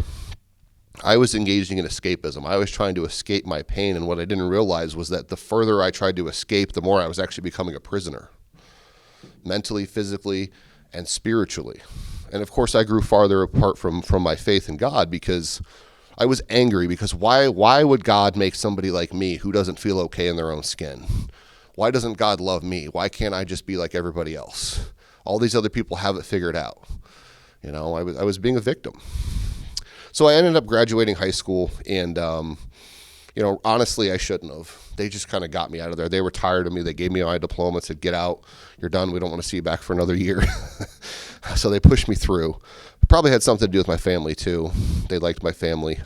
I was engaging in escapism. I was trying to escape my pain, and what I didn't realize was that the further I tried to escape, the more I was actually becoming a prisoner, mentally, physically, and spiritually. And of course, I grew farther apart from my faith in God, because I was angry, because why would God make somebody like me who doesn't feel okay in their own skin? Why doesn't God love me? Why can't I just be like everybody else? All these other people have it figured out. I was being a victim. So I ended up graduating high school, and honestly, I shouldn't have. They just kind of got me out of there. They were tired of me. They gave me my diploma, said, get out, you're done, we don't want to see you back for another year. So they pushed me through. It probably had something to do with my family too. They liked my family.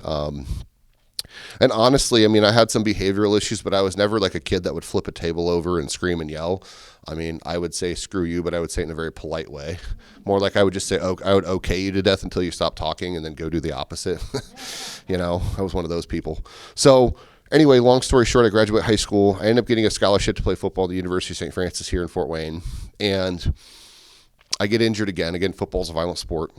And honestly, I had some behavioral issues, but I was never like a kid that would flip a table over and scream and yell. I would say screw you, but I would say it in a very polite way. More like I would just say, I would okay you to death until you stop talking, and then go do the opposite. I was one of those people. So anyway, long story short, I graduated high school. I ended up getting a scholarship to play football at the University of St. Francis here in Fort Wayne. And I get injured again. Again, football's a violent sport.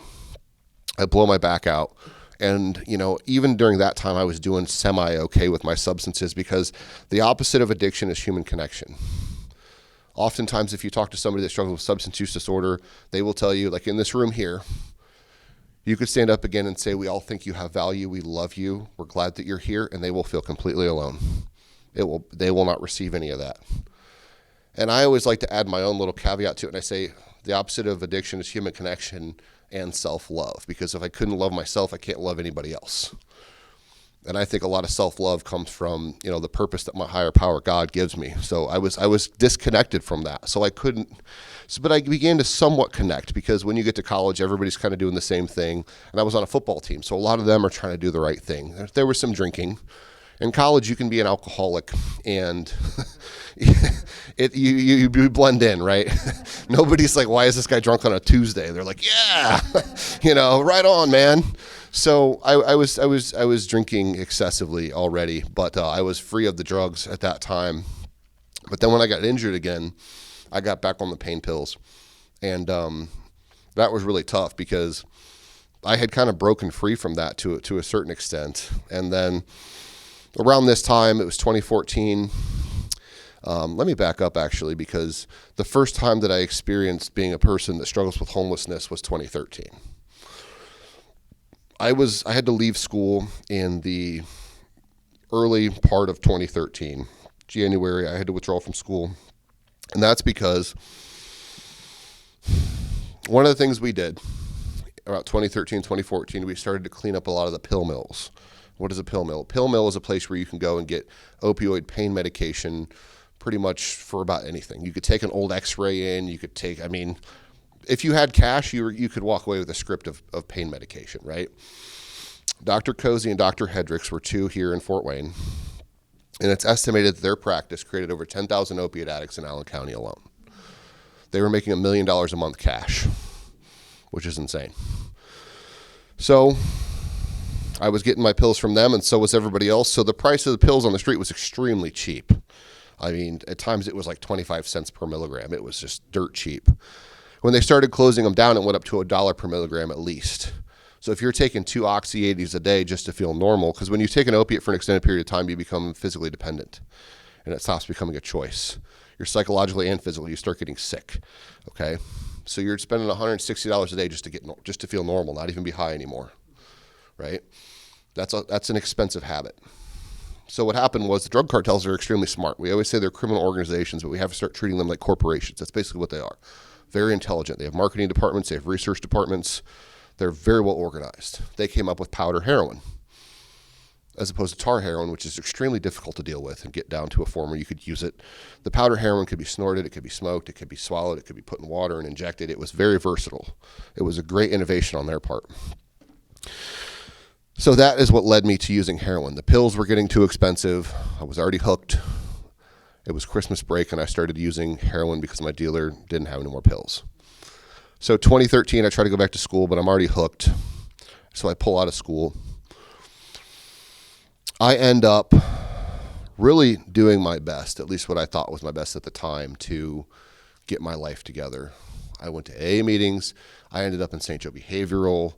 I blow my back out. And, even during that time, I was doing semi-okay with my substances, because the opposite of addiction is human connection. Oftentimes, if you talk to somebody that struggles with substance use disorder, they will tell you, like in this room here, you could stand up again and say, we all think you have value, we love you, we're glad that you're here, and they will feel completely alone. They will not receive any of that. And I always like to add my own little caveat to it, and I say the opposite of addiction is human connection and self-love, because if I couldn't love myself, I can't love anybody else. And I think a lot of self-love comes from, the purpose that my higher power, God, gives me. So I was disconnected from that. So I couldn't, but I began to somewhat connect, because when you get to college, everybody's kind of doing the same thing. And I was on a football team, so a lot of them are trying to do the right thing. There was some drinking. In college, you can be an alcoholic, and you blend in, right? Nobody's like, why is this guy drunk on a Tuesday? They're like, yeah, right on, man. So I was drinking excessively already, but I was free of the drugs at that time. But then when I got injured again, I got back on the pain pills, and that was really tough, because I had kind of broken free from that to a certain extent. And then around this time, it was 2014. Let me back up, actually, because the first time that I experienced being a person that struggles with homelessness was 2013. I had to leave school in the early part of 2013. January, I had to withdraw from school. And that's because one of the things we did about 2013, 2014, we started to clean up a lot of the pill mills. What is a pill mill? A pill mill is a place where you can go and get opioid pain medication pretty much for about anything. You could take an old x-ray in, you could take, if you had cash, you could walk away with a script of pain medication, right? Dr. Cozy and Dr. Hendricks were two here in Fort Wayne, and it's estimated that their practice created over 10,000 opiate addicts in Allen County alone. They were making $1 million a month cash, which is insane. So I was getting my pills from them, and so was everybody else. So the price of the pills on the street was extremely cheap. At times it was like 25 cents per milligram. It was just dirt cheap. When they started closing them down, it went up to $1 per milligram at least. So if you're taking 2 oxy-80s a day just to feel normal, because when you take an opiate for an extended period of time, you become physically dependent, and it stops becoming a choice. You're psychologically and physically, you start getting sick, okay? So you're spending $160 a day just to feel normal, not even be high anymore, right? That's an expensive habit. So what happened was the drug cartels are extremely smart. We always say they're criminal organizations, but we have to start treating them like corporations. That's basically what they are. Very intelligent. They have marketing departments. They have research departments. They're very well organized. They came up with powder heroin as opposed to tar heroin, which is extremely difficult to deal with and get down to a form where you could use it. The powder heroin could be snorted, it could be smoked, it could be swallowed, it could be put in water and injected. It was very versatile. It was a great innovation on their part. So that is what led me to using heroin. The pills were getting too expensive. I was already hooked. It was Christmas break, and I started using heroin because my dealer didn't have any more pills. So 2013, I tried to go back to school, but I'm already hooked. So I pull out of school. I end up really doing my best, at least what I thought was my best at the time, to get my life together. I went to AA meetings. I ended up in St. Joe Behavioral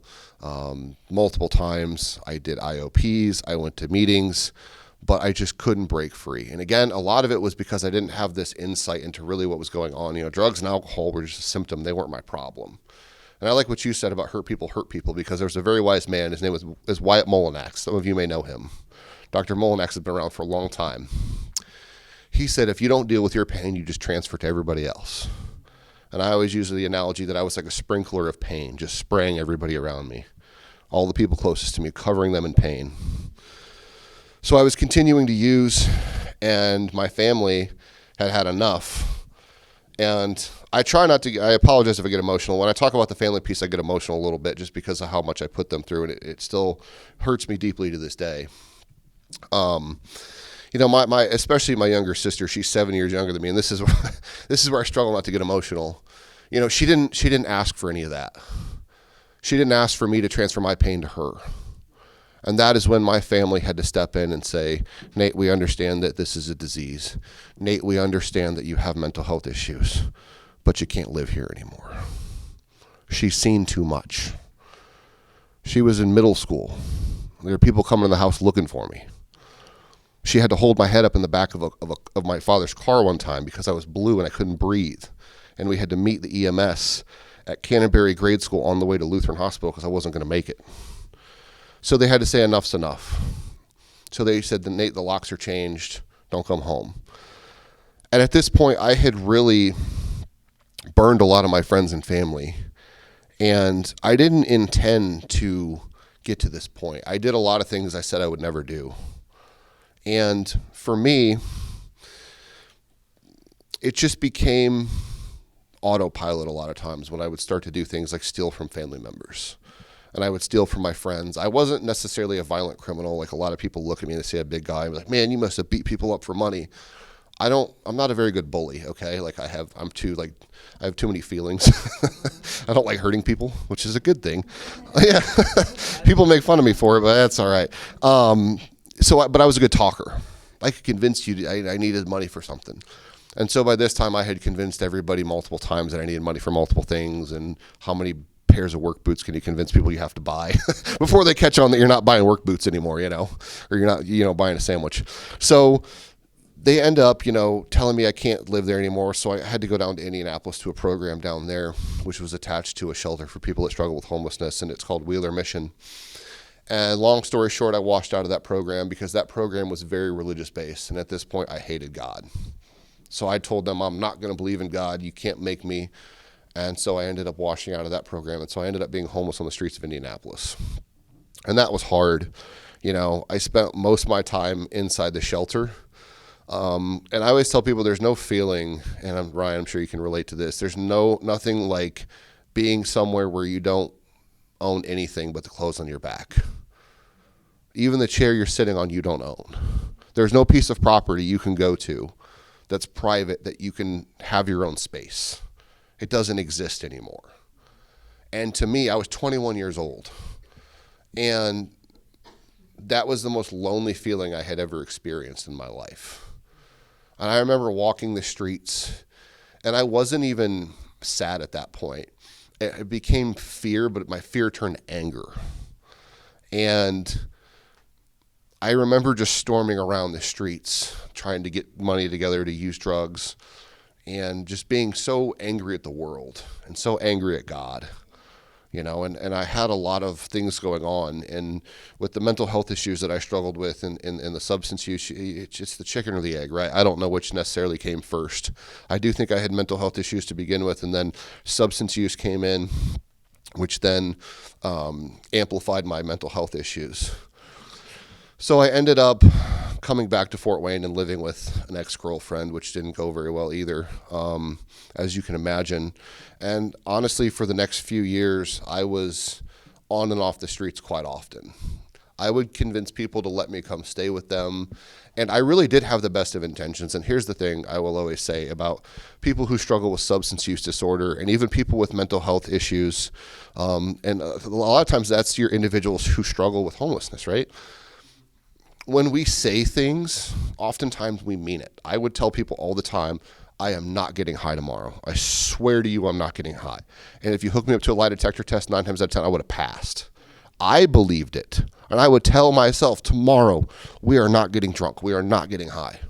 multiple times. I did IOPs. I went to meetings, but I just couldn't break free. And again, a lot of it was because I didn't have this insight into really what was going on. You know, drugs and alcohol were just a symptom. They weren't my problem. And I like what you said about hurt people, because there's a very wise man. His name is Wyatt Molinax. Some of you may know him. Dr. Molinax has been around for a long time. He said, if you don't deal with your pain, you just transfer to everybody else. And I always use the analogy that I was like a sprinkler of pain, just spraying everybody around me, all the people closest to me, covering them in pain. So I was continuing to use, and my family had had enough. And I apologize if I get emotional. When I talk about the family piece, I get emotional a little bit just because of how much I put them through, and it still hurts me deeply to this day. You know, especially my younger sister, she's 7 years younger than me, and this is where I struggle not to get emotional. You know, she didn't ask for any of that. She didn't ask for me to transfer my pain to her. And that is when my family had to step in and say, Nate, we understand that this is a disease. Nate, we understand that you have mental health issues, but you can't live here anymore. She's seen too much. She was in middle school. There were people coming in the house looking for me. She had to hold my head up in the back of my father's car one time because I was blue and I couldn't breathe. And we had to meet the EMS at Canterbury Grade School on the way to Lutheran Hospital because I wasn't going to make it. So they had to say enough's enough. So they said, Nate, the locks are changed. Don't come home. And at this point, I had really burned a lot of my friends and family. And I didn't intend to get to this point. I did a lot of things I said I would never do. And for me, it just became autopilot a lot of times when I would start to do things like steal from family members. And I would steal from my friends. I wasn't necessarily a violent criminal. Like a lot of people look at me and they say a big guy and be like, man, you must have beat people up for money. I'm not a very good bully, okay? Like I have too many feelings. I don't like hurting people, which is a good thing. Yeah. People make fun of me for it, but that's all right. But I was a good talker. I could convince you I needed money for something. And so by this time I had convinced everybody multiple times that I needed money for multiple things, and how many pairs of work boots can you convince people you have to buy before they catch on that you're not buying work boots anymore, you know, or you're not, buying a sandwich. So they end up, telling me I can't live there anymore. So I had to go down to Indianapolis to a program down there, which was attached to a shelter for people that struggle with homelessness, and it's called Wheeler Mission. And long story short, I washed out of that program because that program was very religious based. And at this point, I hated God. So I told them, I'm not going to believe in God. You can't make me. And so I ended up washing out of that program. And so I ended up being homeless on the streets of Indianapolis. And that was hard. I spent most of my time inside the shelter. And I always tell people there's no feeling, and Ryan, I'm sure you can relate to this, there's nothing like being somewhere where you don't own anything but the clothes on your back. Even the chair you're sitting on, you don't own. There's no piece of property you can go to that's private that you can have your own space. It doesn't exist anymore. And to me, I was 21 years old. And that was the most lonely feeling I had ever experienced in my life. And I remember walking the streets, and I wasn't even sad at that point. it became fear, but my fear turned anger. And I remember just storming around the streets, trying to get money together to use drugs, and just being so angry at the world and so angry at God. And I had a lot of things going on, and with the mental health issues that I struggled with and the substance use, it's just the chicken or the egg, right? I don't know which necessarily came first. I do think I had mental health issues to begin with, and then substance use came in, which then amplified my mental health issues. So I ended up coming back to Fort Wayne and living with an ex-girlfriend, which didn't go very well either, as you can imagine. And honestly, for the next few years, I was on and off the streets quite often. I would convince people to let me come stay with them. And I really did have the best of intentions. And here's the thing I will always say about people who struggle with substance use disorder and even people with mental health issues. And a lot of times that's your individuals who struggle with homelessness, right? When we say things, oftentimes we mean it. I would tell people all the time, I am not getting high tomorrow. I swear to you, I'm not getting high. And if you hook me up to a lie detector test 9 times out of 10, I would have passed. I believed it. And I would tell myself, tomorrow, we are not getting drunk. We are not getting high.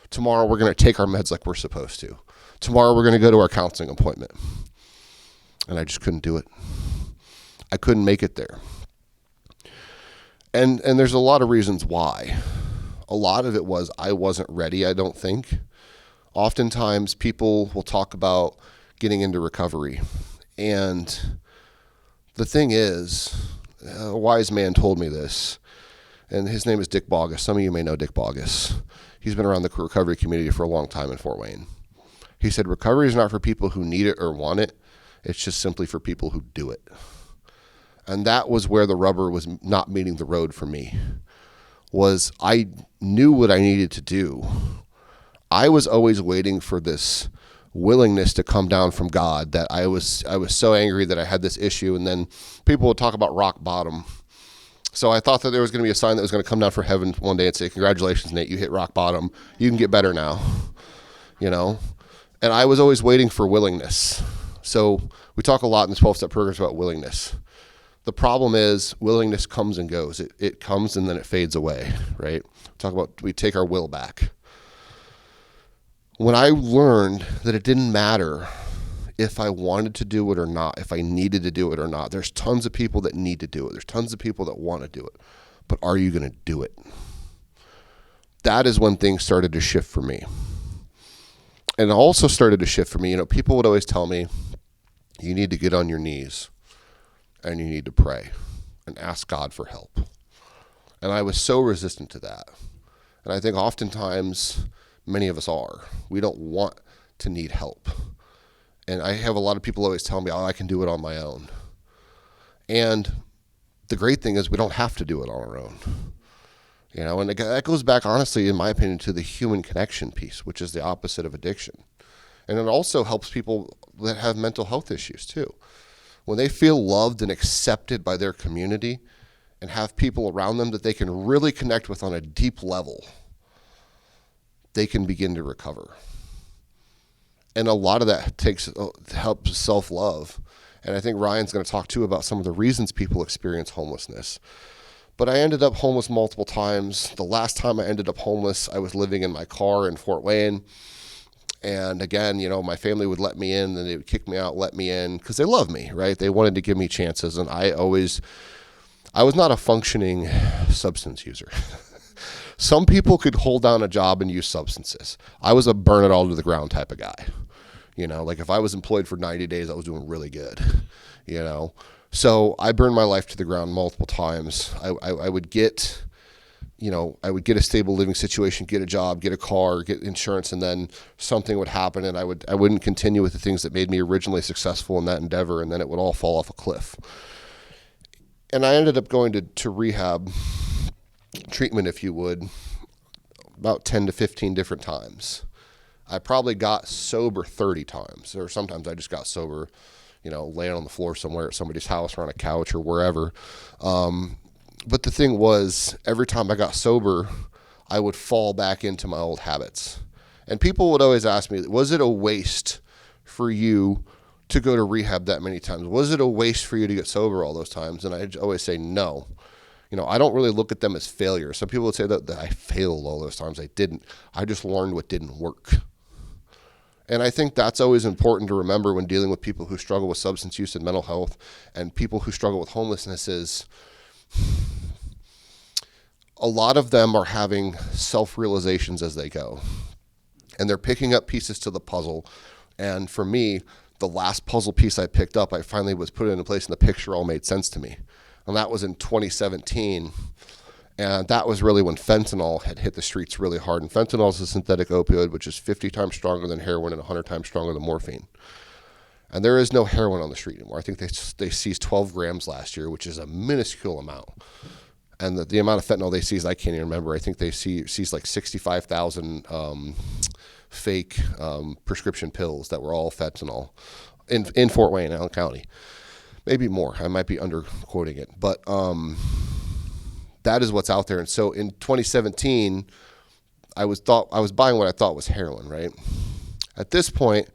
Tomorrow, we're going to take our meds like we're supposed to. Tomorrow, we're going to go to our counseling appointment. And I just couldn't do it. I couldn't make it there. And there's a lot of reasons why. A lot of it was I wasn't ready, I don't think. Oftentimes people will talk about getting into recovery. And the thing is, a wise man told me this, and his name is Dick Bogus. Some of you may know Dick Bogus. He's been around the recovery community for a long time in Fort Wayne. He said, recovery is not for people who need it or want it. It's just simply for people who do it. And that was where the rubber was not meeting the road for me, was I knew what I needed to do. I was always waiting for this willingness to come down from God, that I was so angry that I had this issue, and then people would talk about rock bottom. So I thought that there was going to be a sign that was going to come down from heaven one day and say, congratulations, Nate, you hit rock bottom. You can get better now, And I was always waiting for willingness. So we talk a lot in the 12-step programs about willingness. The problem is willingness comes and goes. It comes and then it fades away, right? We take our will back. When I learned that it didn't matter if I wanted to do it or not, if I needed to do it or not, there's tons of people that need to do it. There's tons of people that want to do it. But are you going to do it? That is when things started to shift for me. And it also started to shift for me. People would always tell me, you need to get on your knees and you need to pray and ask God for help. And I was so resistant to that. And I think oftentimes many of us are. We don't want to need help. And I have a lot of people always tell me, oh, I can do it on my own. And the great thing is we don't have to do it on our own. And that goes back, honestly, in my opinion, to the human connection piece, which is the opposite of addiction. And it also helps people that have mental health issues too. When they feel loved and accepted by their community and have people around them that they can really connect with on a deep level, they can begin to recover. And a lot of that helps self-love. And I think Ryan's going to talk too about some of the reasons people experience homelessness. But I ended up homeless multiple times. The last time I ended up homeless, I was living in my car in Fort Wayne. And again, my family would let me in, and they would kick me out, let me in, because they love me, right? They wanted to give me chances. And I was not a functioning substance user. Some people could hold down a job and use substances. I was a burn it all to the ground type of guy. Like if I was employed for 90 days, I was doing really good, So I burned my life to the ground multiple times. I would get, I would get a stable living situation, get a job, get a car, get insurance, and then something would happen and I wouldn't continue with the things that made me originally successful in that endeavor, and then it would all fall off a cliff. And I ended up going to rehab treatment, if you would, about 10 to 15 different times. I probably got sober 30 times, or sometimes I just got sober, laying on the floor somewhere at somebody's house or on a couch or wherever. But the thing was, every time I got sober, I would fall back into my old habits. And people would always ask me, was it a waste for you to go to rehab that many times? Was it a waste for you to get sober all those times? And I always say no. I don't really look at them as failures. Some people would say that I failed all those times. I didn't. I just learned what didn't work. And I think that's always important to remember when dealing with people who struggle with substance use and mental health and people who struggle with homelessness is a lot of them are having self-realizations as they go. And they're picking up pieces to the puzzle. And for me, the last puzzle piece I picked up, I finally was put into place and the picture all made sense to me. And that was in 2017. And that was really when fentanyl had hit the streets really hard. And fentanyl is a synthetic opioid, which is 50 times stronger than heroin and 100 times stronger than morphine. And there is no heroin on the street anymore. I think they seized 12 grams last year, which is a minuscule amount. And the amount of fentanyl they seized, I can't even remember. I think they seized like 65,000 fake prescription pills that were all fentanyl in Fort Wayne, Allen County. Maybe more. I might be underquoting it. But that is what's out there. And so in 2017, I was buying what I thought was heroin, right? At this point,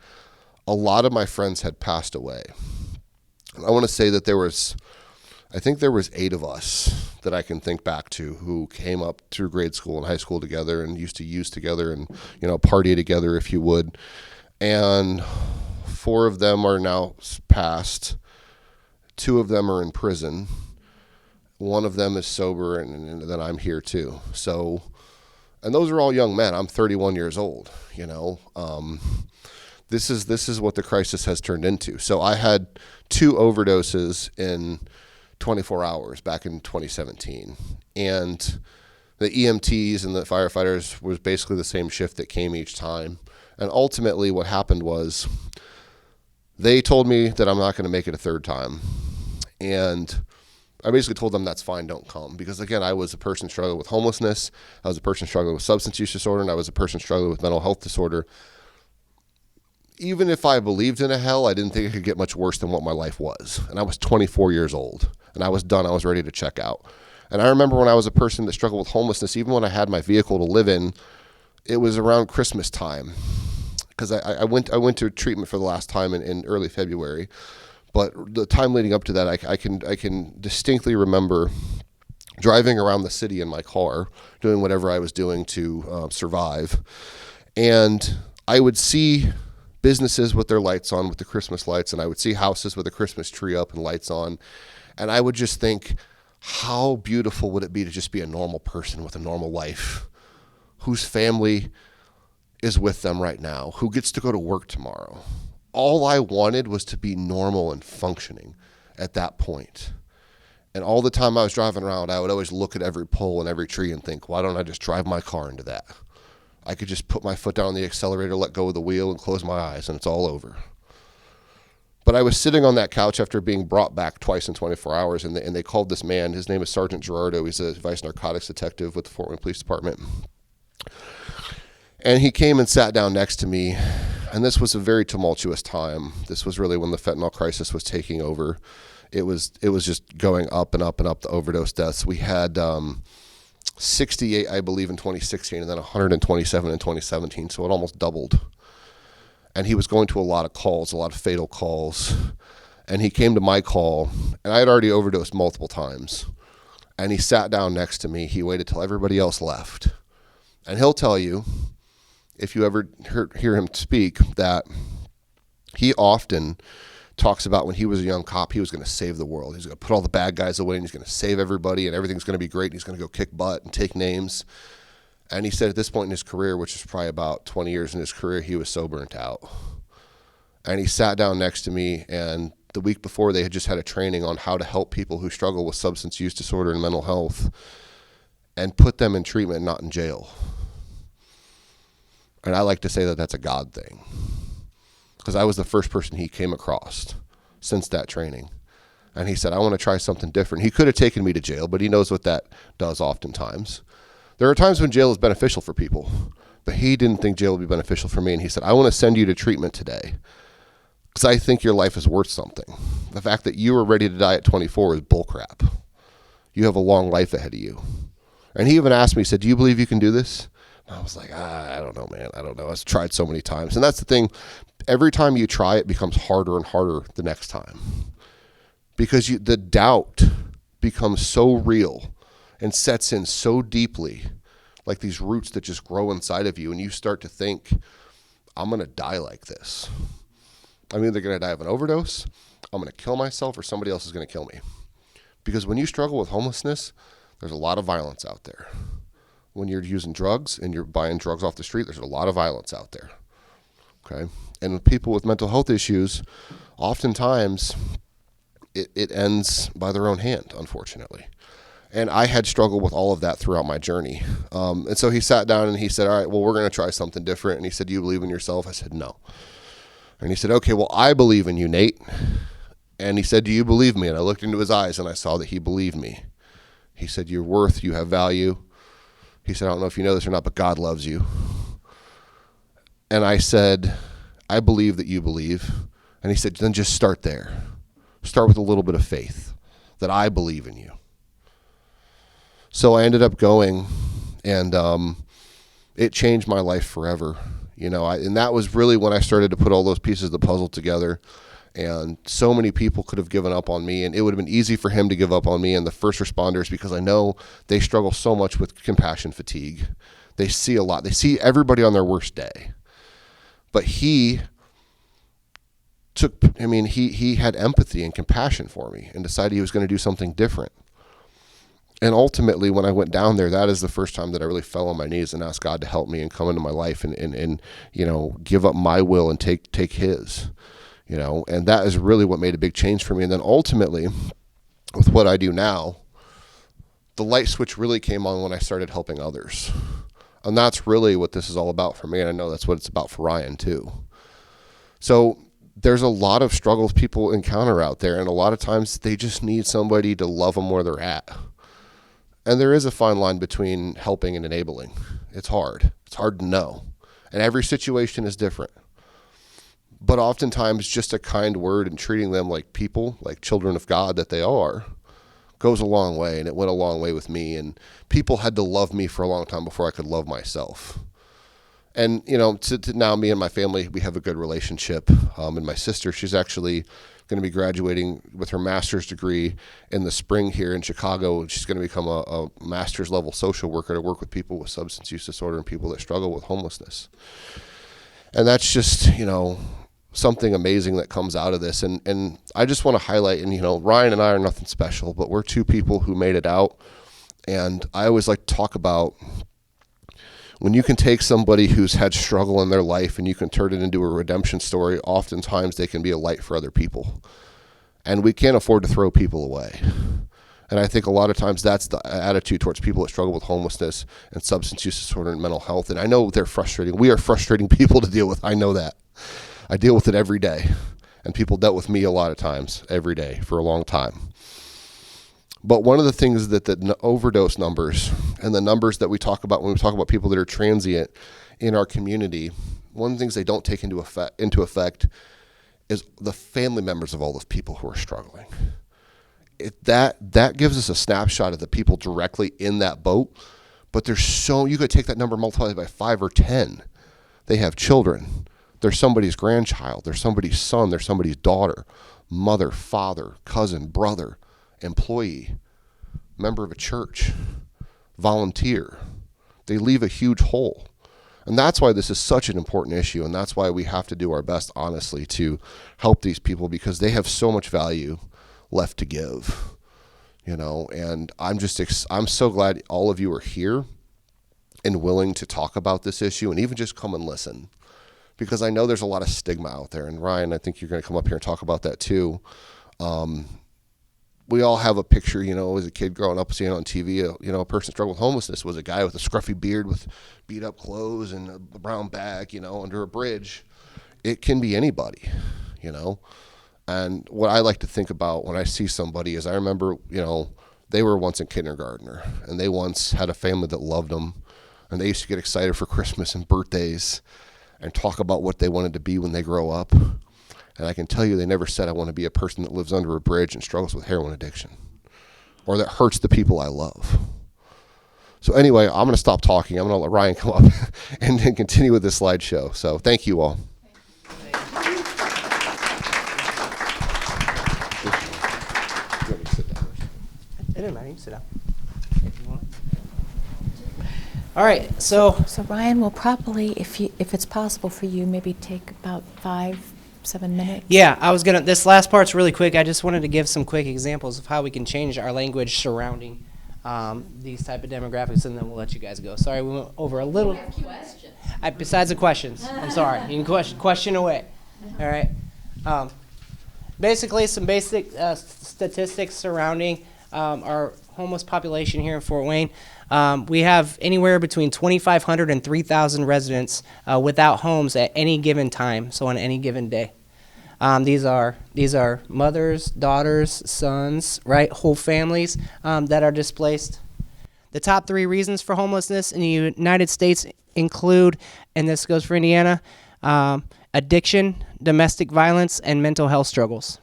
a lot of my friends had passed away. And I want to say that I think there was 8 of us that I can think back to who came up through grade school and high school together and used to use together and, party together if you would. And 4 of them are now passed. 2 of them are in prison. 1 of them is sober, and then I'm here too. So, and those are all young men. I'm 31 years old, This is what the crisis has turned into. So I had 2 overdoses in 24 hours back in 2017. And the EMTs and the firefighters was basically the same shift that came each time. And ultimately what happened was they told me that I'm not going to make it a 3rd time. And I basically told them that's fine, don't come. Because again, I was a person struggling with homelessness. I was a person struggling with substance use disorder. And I was a person struggling with mental health disorder. Even if I believed in a hell, I didn't think it could get much worse than what my life was. And I was 24 years old. And I was done. I was ready to check out. And I remember when I was a person that struggled with homelessness, even when I had my vehicle to live in, it was around Christmas time. Because I went to treatment for the last time in early February. But the time leading up to that, I can distinctly remember driving around the city in my car, doing whatever I was doing to survive. And I would see businesses with their lights on, with the Christmas lights, and I would see houses with a Christmas tree up and lights on. And I would just think, how beautiful would it be to just be a normal person with a normal life, whose family is with them right now, who gets to go to work tomorrow. All I wanted was to be normal and functioning at that point. And all the time I was driving around, I would always look at every pole and every tree and think, why don't I just drive my car into that? I could just put my foot down on the accelerator, let go of the wheel, and close my eyes, and it's all over. But I was sitting on that couch after being brought back twice in 24 hours, and they called this man. His name is Sergeant Gerardo. He's a vice narcotics detective with the Fort Wayne Police Department. And he came and sat down next to me, and this was a very tumultuous time. This was really when the fentanyl crisis was taking over. It was just going up and up and up, the overdose deaths. We had 68, I believe, in 2016, and then 127 in 2017, so it almost doubled. And he was going to a lot of calls, a lot of fatal calls. And he came to my call, and I had already overdosed multiple times. And he sat down next to me. He waited till everybody else left. And he'll tell you, if you ever hear him speak, that he often talks about when he was a young cop, he was going to save the world. He's going to put all the bad guys away, and he's going to save everybody, and everything's going to be great, and he's going to go kick butt and take names. And he said at this point in his career, which is probably about 20 years in his career, he was so burnt out. And he sat down next to me, and the week before they had just had a training on how to help people who struggle with substance use disorder and mental health and put them in treatment, not in jail. And I like to say that that's a God thing, because I was the first person he came across since that training. And he said, I want to try something different. He could have taken me to jail, but he knows what that does oftentimes. There are times when jail is beneficial for people, but he didn't think jail would be beneficial for me. And he said, I want to send you to treatment today because I think your life is worth something. The fact that you were ready to die at 24 is bullcrap. You have a long life ahead of you. And he even asked me, he said, do you believe you can do this? And I was like, I don't know, man. I don't know. I've tried so many times. And that's the thing. Every time you try, it becomes harder and harder the next time. Because the doubt becomes so real and sets in so deeply, like these roots that just grow inside of you, and you start to think, I'm going to die like this. I'm either going to die of an overdose, I'm going to kill myself, or somebody else is going to kill me. Because when you struggle with homelessness, there's a lot of violence out there. When you're using drugs and you're buying drugs off the street, there's a lot of violence out there. Okay? And with people with mental health issues, oftentimes it ends by their own hand, unfortunately. And I had struggled with all of that throughout my journey. And so he sat down and he said, all right, well, we're going to try something different. And he said, do you believe in yourself? I said, no. And he said, okay, well, I believe in you, Nate. And he said, do you believe me? And I looked into his eyes and I saw that he believed me. He said, you're worth, you have value. He said, I don't know if you know this or not, but God loves you. And I said, I believe that you believe. And he said, then just start there. Start with a little bit of faith that I believe in you. So I ended up going, and it changed my life forever. And that was really when I started to put all those pieces of the puzzle together. And so many people could have given up on me, and it would have been easy for him to give up on me and the first responders, because I know they struggle so much with compassion fatigue. They see a lot. They see everybody on their worst day. But he had empathy and compassion for me and decided he was going to do something different. And ultimately, when I went down there, that is the first time that I really fell on my knees and asked God to help me and come into my life and give up my will and take his. And that is really what made a big change for me. And then ultimately, with what I do now, the light switch really came on when I started helping others. And that's really what this is all about for me. And I know that's what it's about for Ryan too. So there's a lot of struggles people encounter out there. And a lot of times they just need somebody to love them where they're at. And there is a fine line between helping and enabling. It's hard. It's hard to know. And every situation is different. But oftentimes just a kind word and treating them like people, like children of God that they are, goes a long way. And it went a long way with me. And people had to love me for a long time before I could love myself. And, to now me and my family, we have a good relationship. And my sister, she's actually going to be graduating with her master's degree in the spring here in Chicago. She's going to become a master's level social worker to work with people with substance use disorder and people that struggle with homelessness. And that's just, something amazing that comes out of this. And I just want to highlight, and Ryan and I are nothing special, but we're two people who made it out. And I always like to talk about when you can take somebody who's had struggle in their life and you can turn it into a redemption story, oftentimes they can be a light for other people. And we can't afford to throw people away. And I think a lot of times that's the attitude towards people that struggle with homelessness and substance use disorder and mental health. And I know they're frustrating. We are frustrating people to deal with. I know that. I deal with it every day. And people dealt with me a lot of times every day for a long time. But one of the things that the overdose numbers and the numbers that we talk about when we talk about people that are transient in our community, one of the things they don't take into effect is the family members of all those people who are struggling. That gives us a snapshot of the people directly in that boat, but you could take that number, multiply it by 5 or 10. They have children. They're somebody's grandchild. They're somebody's son. They're somebody's daughter, mother, father, cousin, brother, employee, member of a church, volunteer. They leave a huge hole. And that's why this is such an important issue. And that's why we have to do our best, honestly, to help these people, because they have so much value left to give, and I'm so glad all of you are here and willing to talk about this issue and even just come and listen, because I know there's a lot of stigma out there. And Ryan, I think you're going to come up here and talk about that too. We all have a picture, as a kid growing up, seeing on TV, a person struggling with homelessness was a guy with a scruffy beard with beat up clothes and a brown bag, under a bridge. It can be anybody, And what I like to think about when I see somebody is I remember, they were once a kindergartner and they once had a family that loved them, and they used to get excited for Christmas and birthdays and talk about what they wanted to be when they grow up. And I can tell you they never said, I want to be a person that lives under a bridge and struggles with heroin addiction or that hurts the people I love. So anyway, I'm going to stop talking. I'm going to let Ryan come up and then continue with this slideshow. So thank you all. It doesn't matter. You can sit down if you want. All right. So Ryan will probably, if it's possible for you, maybe take about 5-7 minutes. yeah, I was gonna. This last part's really quick. I just wanted to give some quick examples of how we can change our language surrounding these type of demographics, and then we'll let you guys go. Sorry, we went over a little. Besides the questions, I'm sorry. You can question away. All right. Basically, some basic statistics surrounding our homeless population here in Fort Wayne. We have anywhere between 2,500 and 3,000 residents without homes at any given time, so on any given day. These are mothers, daughters, sons, right, whole families that are displaced. The top 3 reasons for homelessness in the United States include, and this goes for Indiana, addiction, domestic violence, and mental health struggles.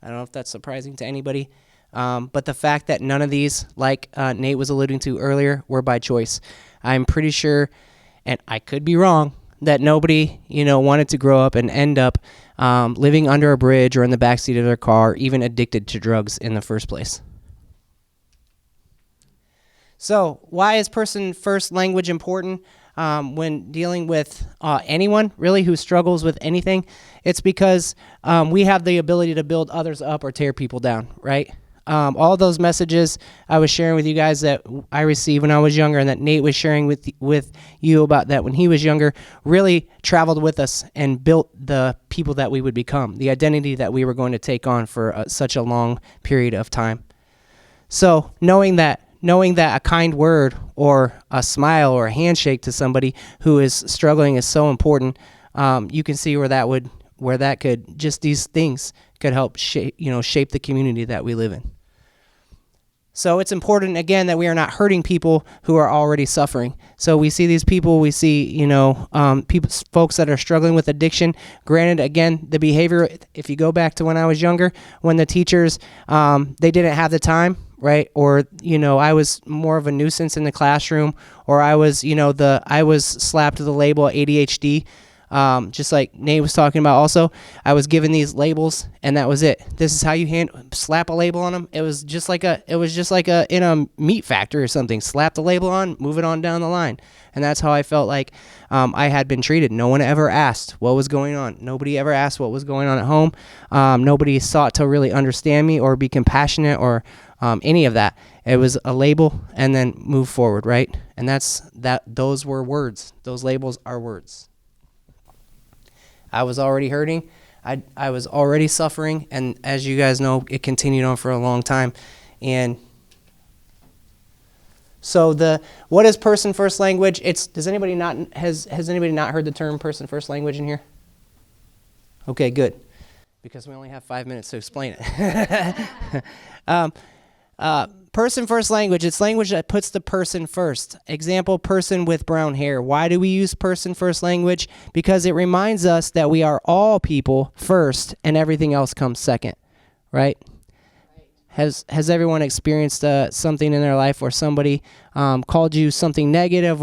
I don't know if that's surprising to anybody, but the fact that none of these, like Nate was alluding to earlier, were by choice. I'm pretty sure, and I could be wrong, that nobody, wanted to grow up and end up living under a bridge or in the backseat of their car, even addicted to drugs in the first place. So, why is person-first language important when dealing with anyone, really, who struggles with anything? It's because we have the ability to build others up or tear people down, right? All those messages I was sharing with you guys that I received when I was younger and that Nate was sharing with you about that when he was younger really traveled with us and built the people that we would become, the identity that we were going to take on for such a long period of time. So knowing that a kind word or a smile or a handshake to somebody who is struggling is so important, you can see these things could help shape the community that we live in. So it's important, again, that we are not hurting people who are already suffering. So we see these people, folks that are struggling with addiction. Granted, again, the behavior, if you go back to when I was younger, when the teachers, they didn't have the time, right? Or, I was more of a nuisance in the classroom, or I was slapped with the label ADHD. Just like Nate was talking about also, I was given these labels and that was it. This is how you slap a label on them. It was just like in a meat factory or something. Slap the label on, move it on down the line. And that's how I felt like I had been treated. No one ever asked what was going on. Nobody ever asked what was going on at home. Nobody sought to really understand me or be compassionate or any of that. It was a label and then move forward, right? And those were words. Those labels are words. I was already hurting. I was already suffering, and as you guys know, it continued on for a long time. And so what is person first language? Has anybody not heard the term person first language in here? Okay, good, because we only have 5 minutes to explain it. Person first language, it's language that puts the person first. Example, person with brown hair. Why do we use person first language? Because it reminds us that we are all people first and everything else comes second, right? Has everyone experienced something in their life where somebody called you something negative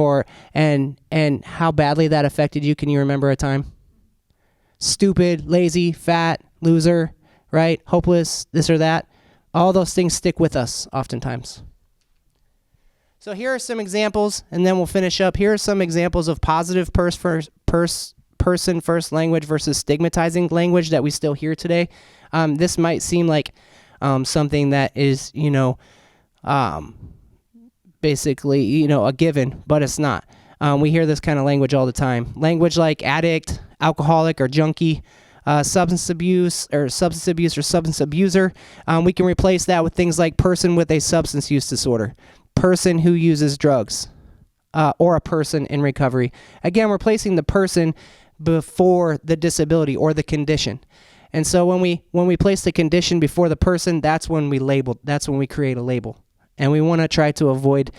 and how badly that affected you? Can you remember a time? Stupid, lazy, fat, loser, right? Hopeless, this or that. All those things stick with us oftentimes. So here are some examples, and then we'll finish up. Here are some examples of positive person first language versus stigmatizing language that we still hear today. This might seem like something that is, basically, a given, but it's not. We hear this kind of language all the time. Language like addict, alcoholic, or junkie. Substance abuse or substance abuser. We can replace that with things like person with a substance use disorder, person who uses drugs, or a person in recovery. Again, we're placing the person before the disability or the condition. And so when we place the condition before the person, that's when we create a label. And we want to try to avoid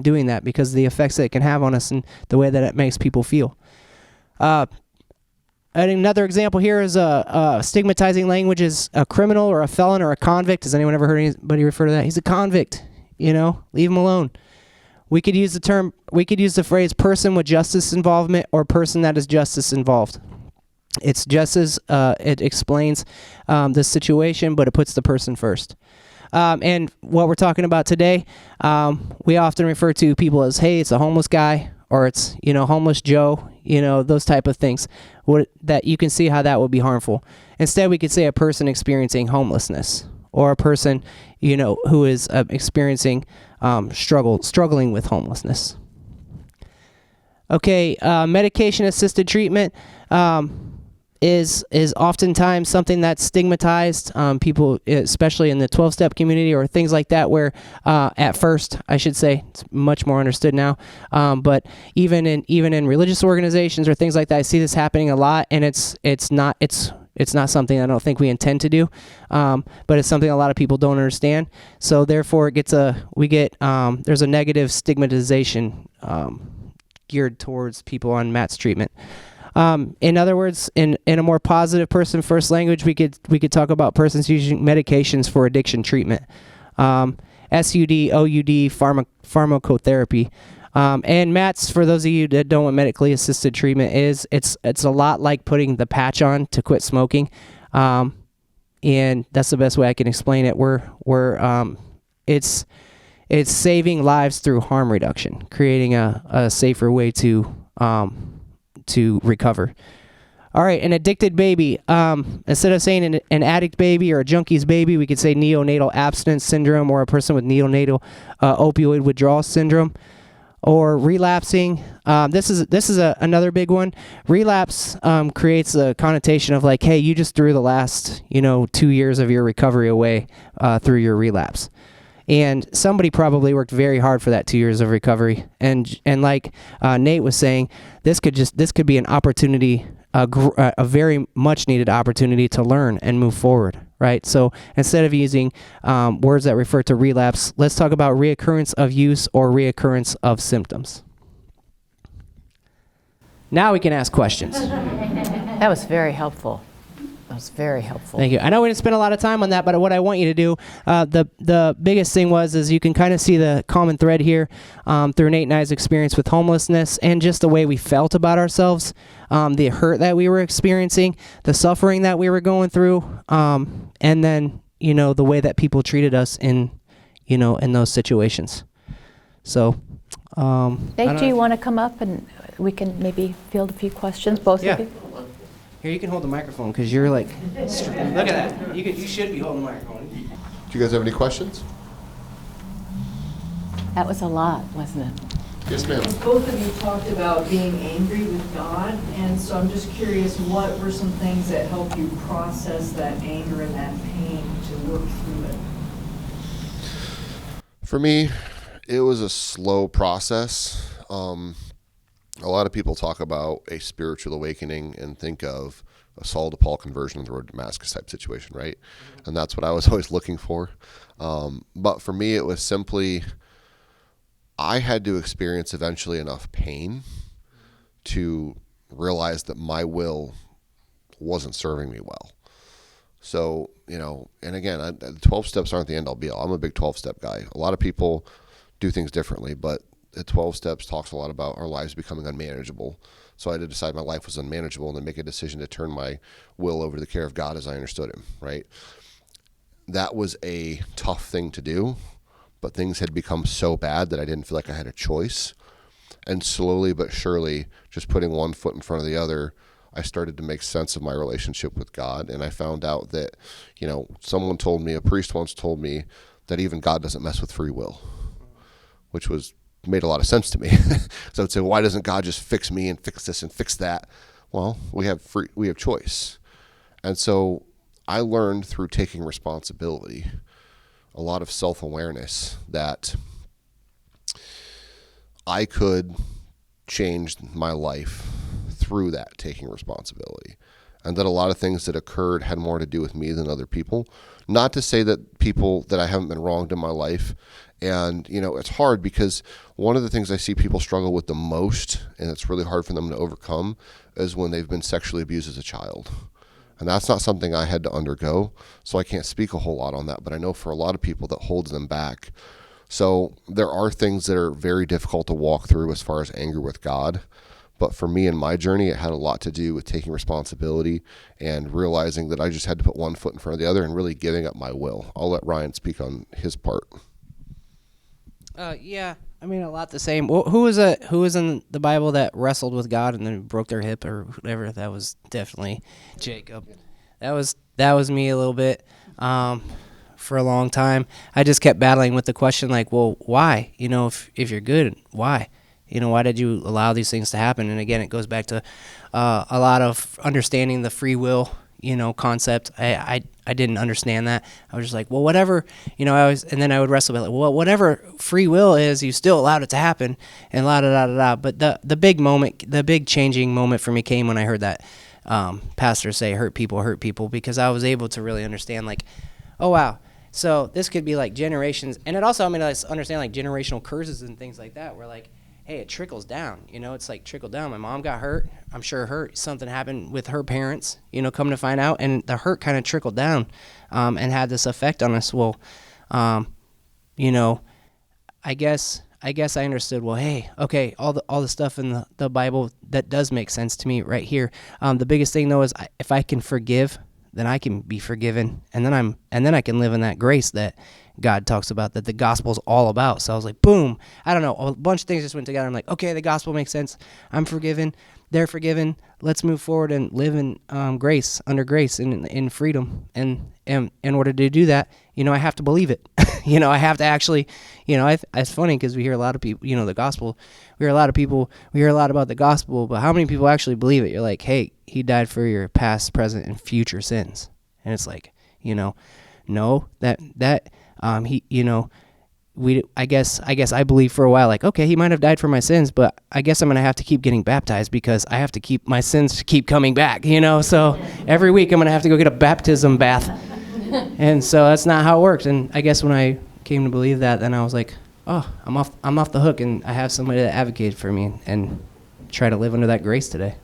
doing that because of the effects that it can have on us and the way that it makes people feel. And another example here is stigmatizing language is a criminal or a felon or a convict. Has anyone ever heard anybody refer to that? He's a convict. leave them alone. We could use the phrase person with justice involvement or person that is justice involved. It's just as, it explains the situation, but it puts the person first. And what we're talking about today, we often refer to people as, hey, it's a homeless guy, or it's, homeless Joe, those type of things, that you can see how that would be harmful. Instead, we could say a person experiencing homelessness, or a person, who is experiencing struggling with homelessness. Okay, medication-assisted treatment is oftentimes something that's stigmatized. People, especially in the 12-step community or things like that, where at first, I should say, it's much more understood now. But even in religious organizations or things like that, I see this happening a lot, and it's not something I don't think we intend to do, but it's something a lot of people don't understand. So therefore, there's a negative stigmatization geared towards people on MATS treatment. In other words, in a more positive person first language, we could talk about persons using medications for addiction treatment, SUD, OUD, pharmacotherapy. And MATS, for those of you that don't know what medically assisted treatment is, it's a lot like putting the patch on to quit smoking, and that's the best way I can explain it. It's saving lives through harm reduction, creating a safer way to recover. All right, an addicted baby. Instead of saying an addict baby or a junkie's baby, we could say neonatal abstinence syndrome, or a person with neonatal opioid withdrawal syndrome. Or relapsing. This is another big one. Relapse creates a connotation of like, hey, you just threw the last 2 years of your recovery away through your relapse, and somebody probably worked very hard for that 2 years of recovery. And like Nate was saying, this could be an opportunity, a very much needed opportunity to learn and move forward. Right? So instead of using words that refer to relapse, let's talk about reoccurrence of use or reoccurrence of symptoms. Now we can ask questions. That was very helpful. Thank you. I know we didn't spend a lot of time on that, but what I want you to do, the biggest thing is you can kind of see the common thread here through Nate and I's experience with homelessness and just the way we felt about ourselves, the hurt that we were experiencing, the suffering that we were going through, and then, the way that people treated us in those situations. So, Nate, do you want to come up and we can maybe field a few questions, both of you? Here, you can hold the microphone because you're like, look at that. You should be holding the microphone. Do you guys have any questions? That was a lot, wasn't it? Yes, ma'am. Both of you talked about being angry with God, and so I'm just curious, what were some things that helped you process that anger and that pain to work through it? For me, it was a slow process. A lot of people talk about a spiritual awakening and think of a Saul to Paul conversion on the road to Damascus type situation, right? And that's what I was always looking for. But for me, it was simply, I had to experience eventually enough pain to realize that my will wasn't serving me well. So, and again, the 12 steps aren't the end all be all. I'm a big 12-step guy. A lot of people do things differently, but the 12 steps talks a lot about our lives becoming unmanageable. So I had to decide my life was unmanageable and then make a decision to turn my will over to the care of God as I understood him, right? That was a tough thing to do, but things had become so bad that I didn't feel like I had a choice. And slowly but surely, just putting one foot in front of the other, I started to make sense of my relationship with God. And I found out that, someone told me, a priest once told me, that even God doesn't mess with free will, which made a lot of sense to me. So I would say, why doesn't God just fix me and fix this and fix that? Well, we have choice. And so I learned through taking responsibility, a lot of self-awareness, that I could change my life through that taking responsibility. And that a lot of things that occurred had more to do with me than other people. Not to say that people that I haven't been wronged in my life. And, it's hard because one of the things I see people struggle with the most, and it's really hard for them to overcome, is when they've been sexually abused as a child. And that's not something I had to undergo, so I can't speak a whole lot on that. But I know for a lot of people that holds them back So there are things that are very difficult to walk through as far as anger with God. But for me in my journey, it had a lot to do with taking responsibility and realizing that I just had to put one foot in front of the other and really giving up my will. I'll let Ryan speak on his part. Yeah, I mean a lot the same. Who was in the Bible that wrestled with God and then broke their hip or whatever? That was definitely Jacob. That was me a little bit. For a long time, I just kept battling with the question like, well, why? If you're good, why? Why did you allow these things to happen? And again, it goes back to a lot of understanding the free will, concept. I didn't understand that. I was just like, well, whatever, and then I would wrestle with it. Well, whatever free will is, you still allowed it to happen, and la da da da da. But the big changing moment for me came when I heard that pastor say, hurt people, because I was able to really understand like, oh wow. So this could be like generations, and it also helped me to understand like generational curses and things like that, where like, hey, it trickles down, it's like trickled down. My mom got hurt. I'm sure something happened with her parents, coming to find out, and the hurt kind of trickled down, and had this effect on us. Well, I guess I understood, well, hey, okay, all the stuff in the Bible, that does make sense to me right here. The biggest thing though is if I can forgive, then I can be forgiven, and then I can live in that grace that God talks about, that the gospel's all about. So I was like, boom, I don't know, a bunch of things just went together. I'm like, okay, the gospel makes sense. I'm forgiven. They're forgiven. Let's move forward and live in grace, under grace, in freedom. And in order to do that, I have to believe it. I have to actually, it's funny because we hear a lot of people, the gospel, we hear a lot about the gospel, but how many people actually believe it? You're like, hey, he died for your past, present, and future sins. And it's like, no, I guess I believed for a while, like, okay, he might have died for my sins, but I guess I'm going to have to keep getting baptized because I have to keep my sins to keep coming back, so every week I'm going to have to go get a baptism bath. And so that's not how it works. And I guess when I came to believe that, then I was like, oh, I'm off the hook, and I have somebody that advocated for me and try to live under that grace today.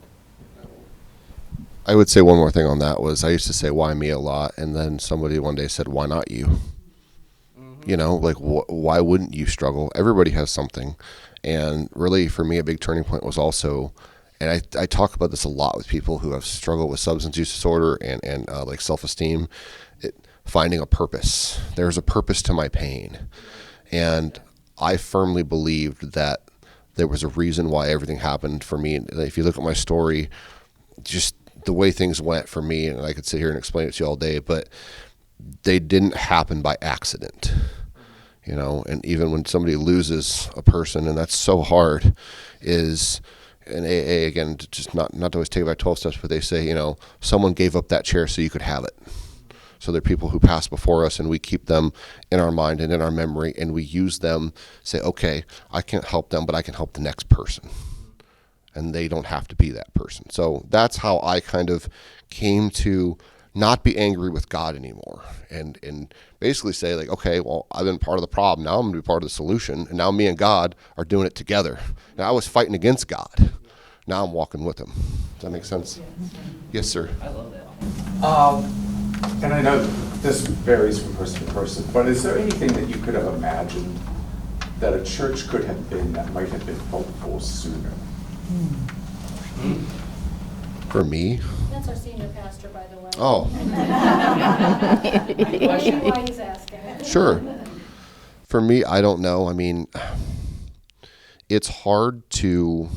I would say one more thing on that was I used to say, why me a lot? And then somebody one day said, why not you? Like, why wouldn't you struggle? Everybody has something. And really, for me, a big turning point was also, and I talk about this a lot with people who have struggled with substance use disorder and like self-esteem, finding a purpose. There's a purpose to my pain. And I firmly believed that there was a reason why everything happened for me. And if you look at my story, just the way things went for me, and I could sit here and explain it to you all day, but they didn't happen by accident, and even when somebody loses a person, and that's so hard, is in AA, again, just not to always take it back 12 steps, but they say, someone gave up that chair so you could have it. So there are people who pass before us, and we keep them in our mind and in our memory, and we use them, say, okay, I can't help them, but I can help the next person. And they don't have to be that person. So that's how I kind of came to not be angry with God anymore, and basically say like, okay, well, I've been part of the problem. Now I'm going to be part of the solution, and now me and God are doing it together. Now I was fighting against God. Now I'm walking with him. Does that make sense? Yes, sir. I love that. And I know this varies from person to person, but is there anything that you could have imagined that a church could have been that might have been hopeful sooner? For me? That's our senior pastor, by the way. Oh. Why he's asking. Sure. For me, I don't know. I mean, it's hard to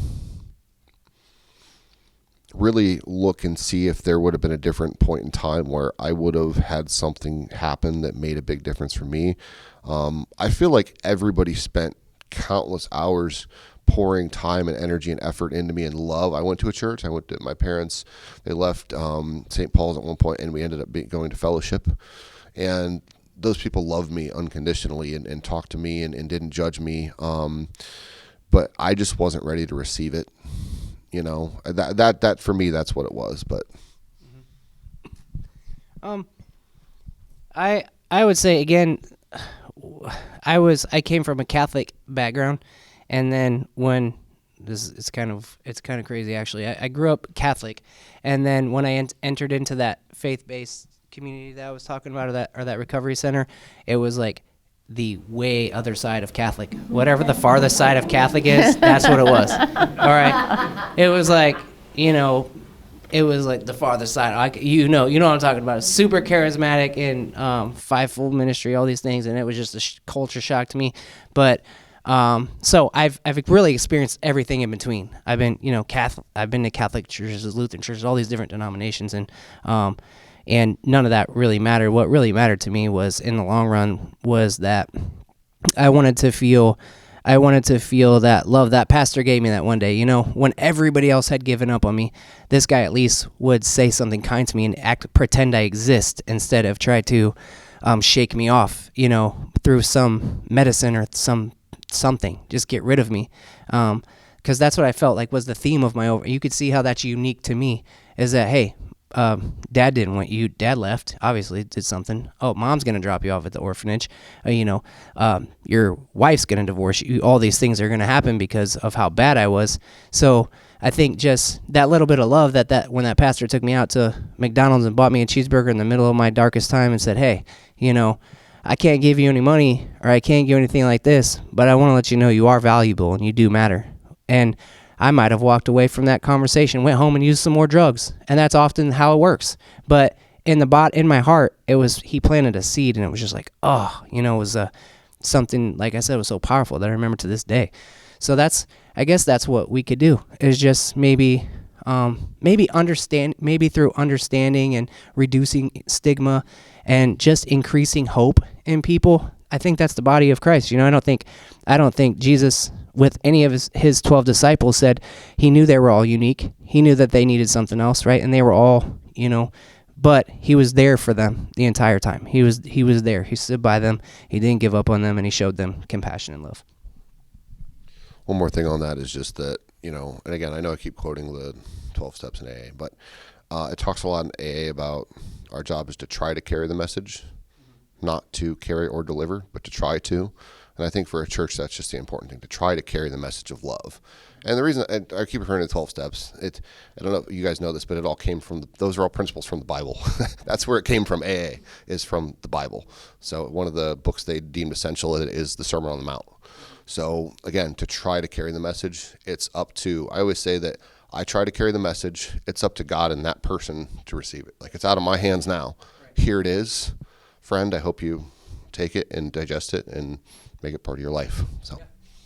really look and see if there would have been a different point in time where I would have had something happen that made a big difference for me. I feel like everybody spent countless hours pouring time and energy and effort into me and love. I went to a church. I went to my parents. They left St. Paul's at one point, and we ended up going to fellowship. And those people loved me unconditionally and talked to me and didn't judge me. But I just wasn't ready to receive it. That for me, that's what it was. But I would say again, I came from a Catholic background, and then when it's kind of crazy actually. I grew up Catholic, and then when I entered into that faith-based community that I was talking about, or that recovery center, it was like the way other side of Catholic. Whatever the farthest side of Catholic is, that's what it was. All right? It was like, it was like the farthest side. You know what I'm talking about. Super charismatic and fivefold ministry, all these things, and it was just a culture shock to me. But so I've really experienced everything in between. I've been Catholic. I've been to Catholic churches, Lutheran churches, all these different denominations, and none of that really mattered. What really mattered to me was, in the long run, was that I wanted to feel that love that pastor gave me that one day. When everybody else had given up on me, this guy at least would say something kind to me and pretend I exist instead of try to shake me off, through some medicine or something. Just get rid of me. Because that's what I felt like was the theme of my you could see how that's unique to me, is that, hey, Dad didn't want you. Dad left, obviously did something. Oh, Mom's going to drop you off at the orphanage. Your wife's going to divorce you. All these things are going to happen because of how bad I was. So I think just that little bit of love that when that pastor took me out to McDonald's and bought me a cheeseburger in the middle of my darkest time and said, hey, I can't give you any money or I can't give you anything like this, but I want to let you know you are valuable and you do matter. And I might have walked away from that conversation, went home and used some more drugs, and that's often how it works. But in my heart, he planted a seed, and it was just like, it was something, like I said, was so powerful that I remember to this day. So I guess that's what we could do, is just maybe through understanding and reducing stigma and just increasing hope in people. I think that's the body of Christ. I don't think Jesus, with any of his 12 disciples, said he knew they were all unique. He knew that they needed something else, right? And they were all, but he was there for them the entire time. He was there. He stood by them. He didn't give up on them, and he showed them compassion and love. One more thing on that is just that, and again, I know I keep quoting the 12 steps in AA, but it talks a lot in AA about our job is to try to carry the message, not to carry or deliver, but to try to. And I think for a church, that's just the important thing, to try to carry the message of love. And the reason I keep referring to the 12 steps, I don't know if you guys know this, but it all came from, those are all principles from the Bible. That's where it came from. AA is from the Bible. So one of the books they deemed essential is the Sermon on the Mount. So again, to try to carry the message, it's up to, I always say that I try to carry the message. It's up to God and that person to receive it. Like, it's out of my hands now. Here it is. Friend, I hope you take it and digest it and make it part of your life. So,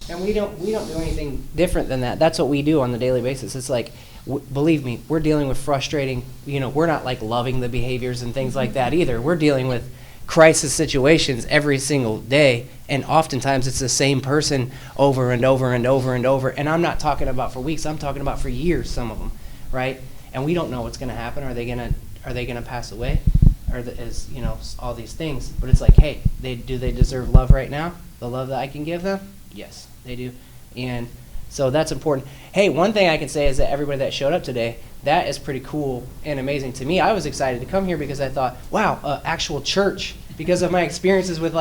and we don't do anything different than that. That's what we do on the daily basis. It's like, believe me, we're dealing with frustrating. We're not like loving the behaviors and things like that either. We're dealing with crisis situations every single day, and oftentimes it's the same person over and over and over and over. And I'm not talking about for weeks. I'm talking about for years. Some of them, right? And we don't know what's going to happen. Are they gonna pass away? Or all these things. But it's like, hey, do they deserve love right now? The love that I can give them? Yes, they do. And so that's important. Hey, one thing I can say is that everybody that showed up today, that is pretty cool and amazing to me. I was excited to come here because I thought, wow, actual church. Because of my experiences with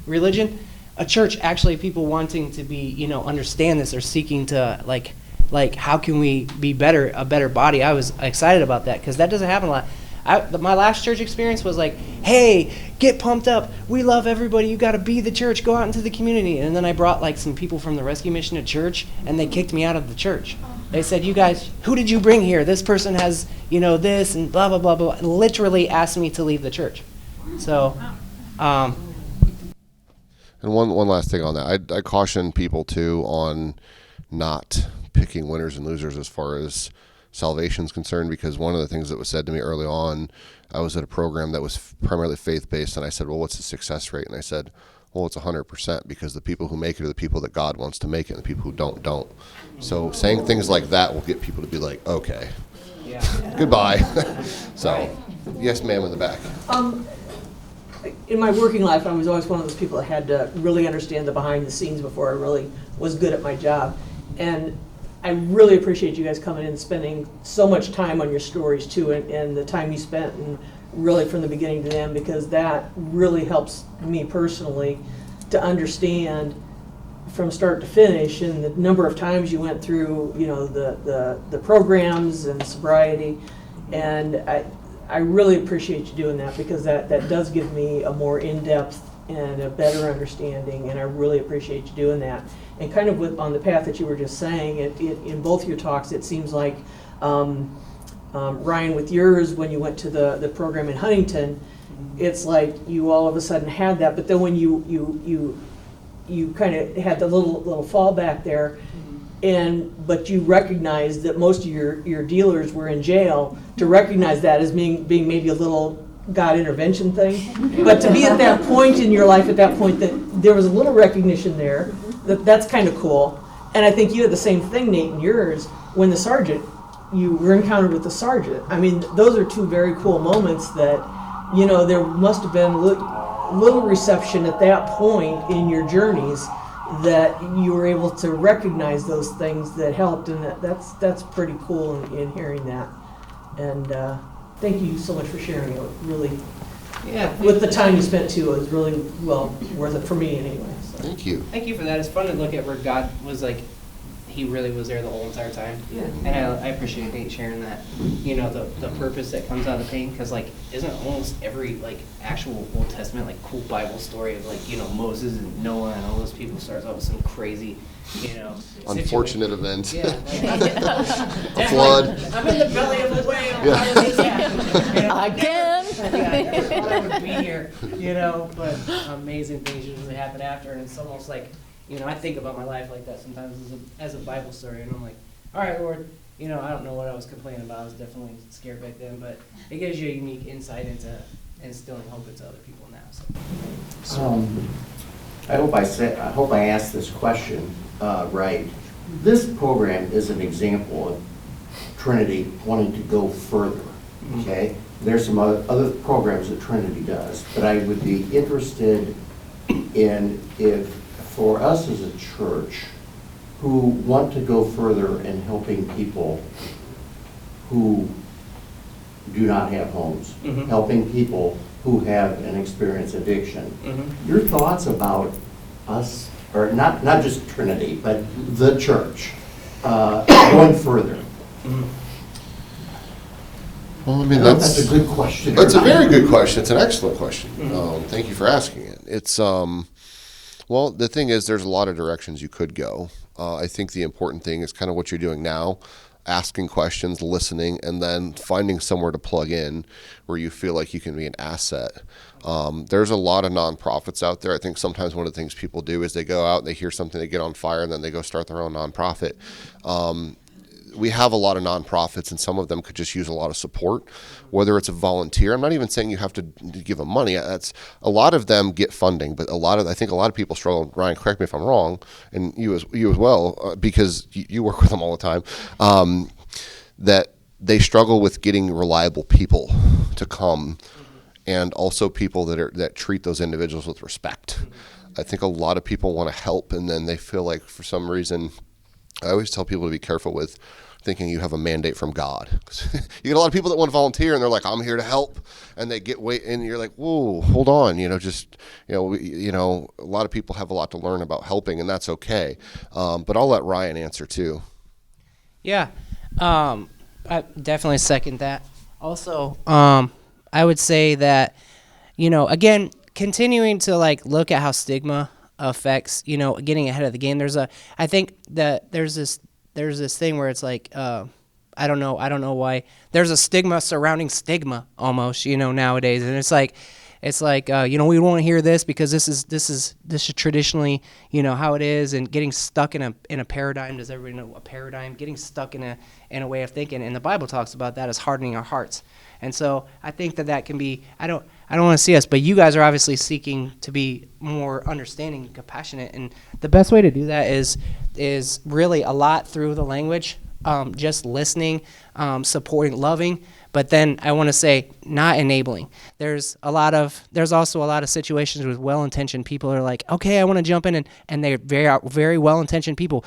religion, a church, actually people wanting to be, understand this or seeking to like how can we be a better body. I was excited about that because that doesn't happen a lot. My last church experience was like, hey, get pumped up. We love everybody. You got to be the church. Go out into the community. And then I brought some people from the rescue mission to church, and they kicked me out of the church. They said, you guys, who did you bring here? This person has, this and blah, blah, blah, blah. And literally asked me to leave the church. So, and one last thing on that. I caution people, too, on not picking winners and losers as far as salvation is concerned, because one of the things that was said to me early on, I was at a program that was primarily faith-based, and I said, well, what's the success rate? And I said, well, it's 100%, because the people who make it are the people that God wants to make it, and the people who don't. So saying things like that will get people to be like, okay, goodbye. So, yes, ma'am, in the back. In my working life, I was always one of those people that had to really understand the behind the scenes before I really was good at my job. And I really appreciate you guys coming in and spending so much time on your stories too, and the time you spent, and really from the beginning to the end, because that really helps me personally to understand from start to finish, and the number of times you went through, the programs and sobriety. And I really appreciate you doing that, because that does give me a more in-depth and a better understanding, and I really appreciate you doing that. And kind of on the path that you were just saying, in both your talks, it seems like, Ryan, with yours, when you went to the program in Huntington, it's like you all of a sudden had that, but then when you kind of had the little fallback there, but you recognized that most of your dealers were in jail, to recognize that as being maybe a little God intervention thing. But to be at that point in your life, at that point, that there was a little recognition there, that's kind of cool. And I think you had the same thing, Nate, in yours, when you were encountered with the sergeant. I mean, those are two very cool moments that, there must have been little reception at that point in your journeys, that you were able to recognize those things that helped, and that's pretty cool in hearing that. And thank you so much for sharing it. Really, with the time you spent too, it was really worth it for me anyway. So. Thank you. Thank you for that. It's fun to look at where God was like, he really was there the whole entire time. Yeah. And I appreciate Nate sharing that, the purpose that comes out of pain, because isn't almost every actual Old Testament cool Bible story of Moses and Noah and all those people starts out with some crazy, Unfortunate event. Yeah. A flood. I'm in the belly of the whale. Yeah. How did this happen? Again. I never thought I would be here, but amazing things usually happen after, and it's almost like, I think about my life like that sometimes as a Bible story, and I'm like, all right, Lord, I don't know what I was complaining about. I was definitely scared back then, but it gives you a unique insight into instilling hope into other people now. So. I hope I asked this question right. This program is an example of Trinity wanting to go further. Okay, there's some other programs that Trinity does, but I would be interested in if for us as a church who want to go further in helping people who do not have homes, helping people who have an experience addiction. Your thoughts about us, or not just Trinity, but the church, going further? Well, I mean, that's a good question. That's a very good question. It's an excellent question. Thank you for asking it. It's well, the thing is, there's a lot of directions you could go. I think the important thing is kind of what you're doing now, asking questions, listening, and then finding somewhere to plug in where you feel like you can be an asset. There's a lot of nonprofits out there. I think sometimes one of the things people do is they go out and they hear something, they get on fire, and then they go start their own nonprofit. We have a lot of nonprofits, and some of them could just use a lot of support, whether it's a volunteer. I'm not even saying you have to give them money. That's a lot of them get funding, but I think a lot of people struggle. Ryan, correct me if I'm wrong, and you as well, because you work with them all the time. That they struggle with getting reliable people to come, and also people that treat those individuals with respect. I think a lot of people want to help, and then they feel like for some reason. I always tell people to be careful with thinking you have a mandate from God. You get a lot of people that want to volunteer, and they're like, "I'm here to help," and they and you're like, "Whoa, hold on," a lot of people have a lot to learn about helping, and that's okay. But I'll let Ryan answer too. Yeah, I definitely second that. Also, I would say that, again, continuing to look at how stigma affects, getting ahead of the game. I think that there's this thing where it's like, I don't know why there's a stigma surrounding stigma almost, nowadays. And it's like, we want to hear this because this is traditionally, how it is, and getting stuck in a paradigm. Does everybody know a paradigm? Getting stuck in a way of thinking. And the Bible talks about that as hardening our hearts. And so I think that can be, I don't want to see us, but you guys are obviously seeking to be more understanding and compassionate. And the best way to do that is really a lot through the language, just listening, supporting, loving. But then I want to say not enabling. There's also a lot of situations with well-intentioned people who are like, okay, I want to jump in, and they're very, very well-intentioned people.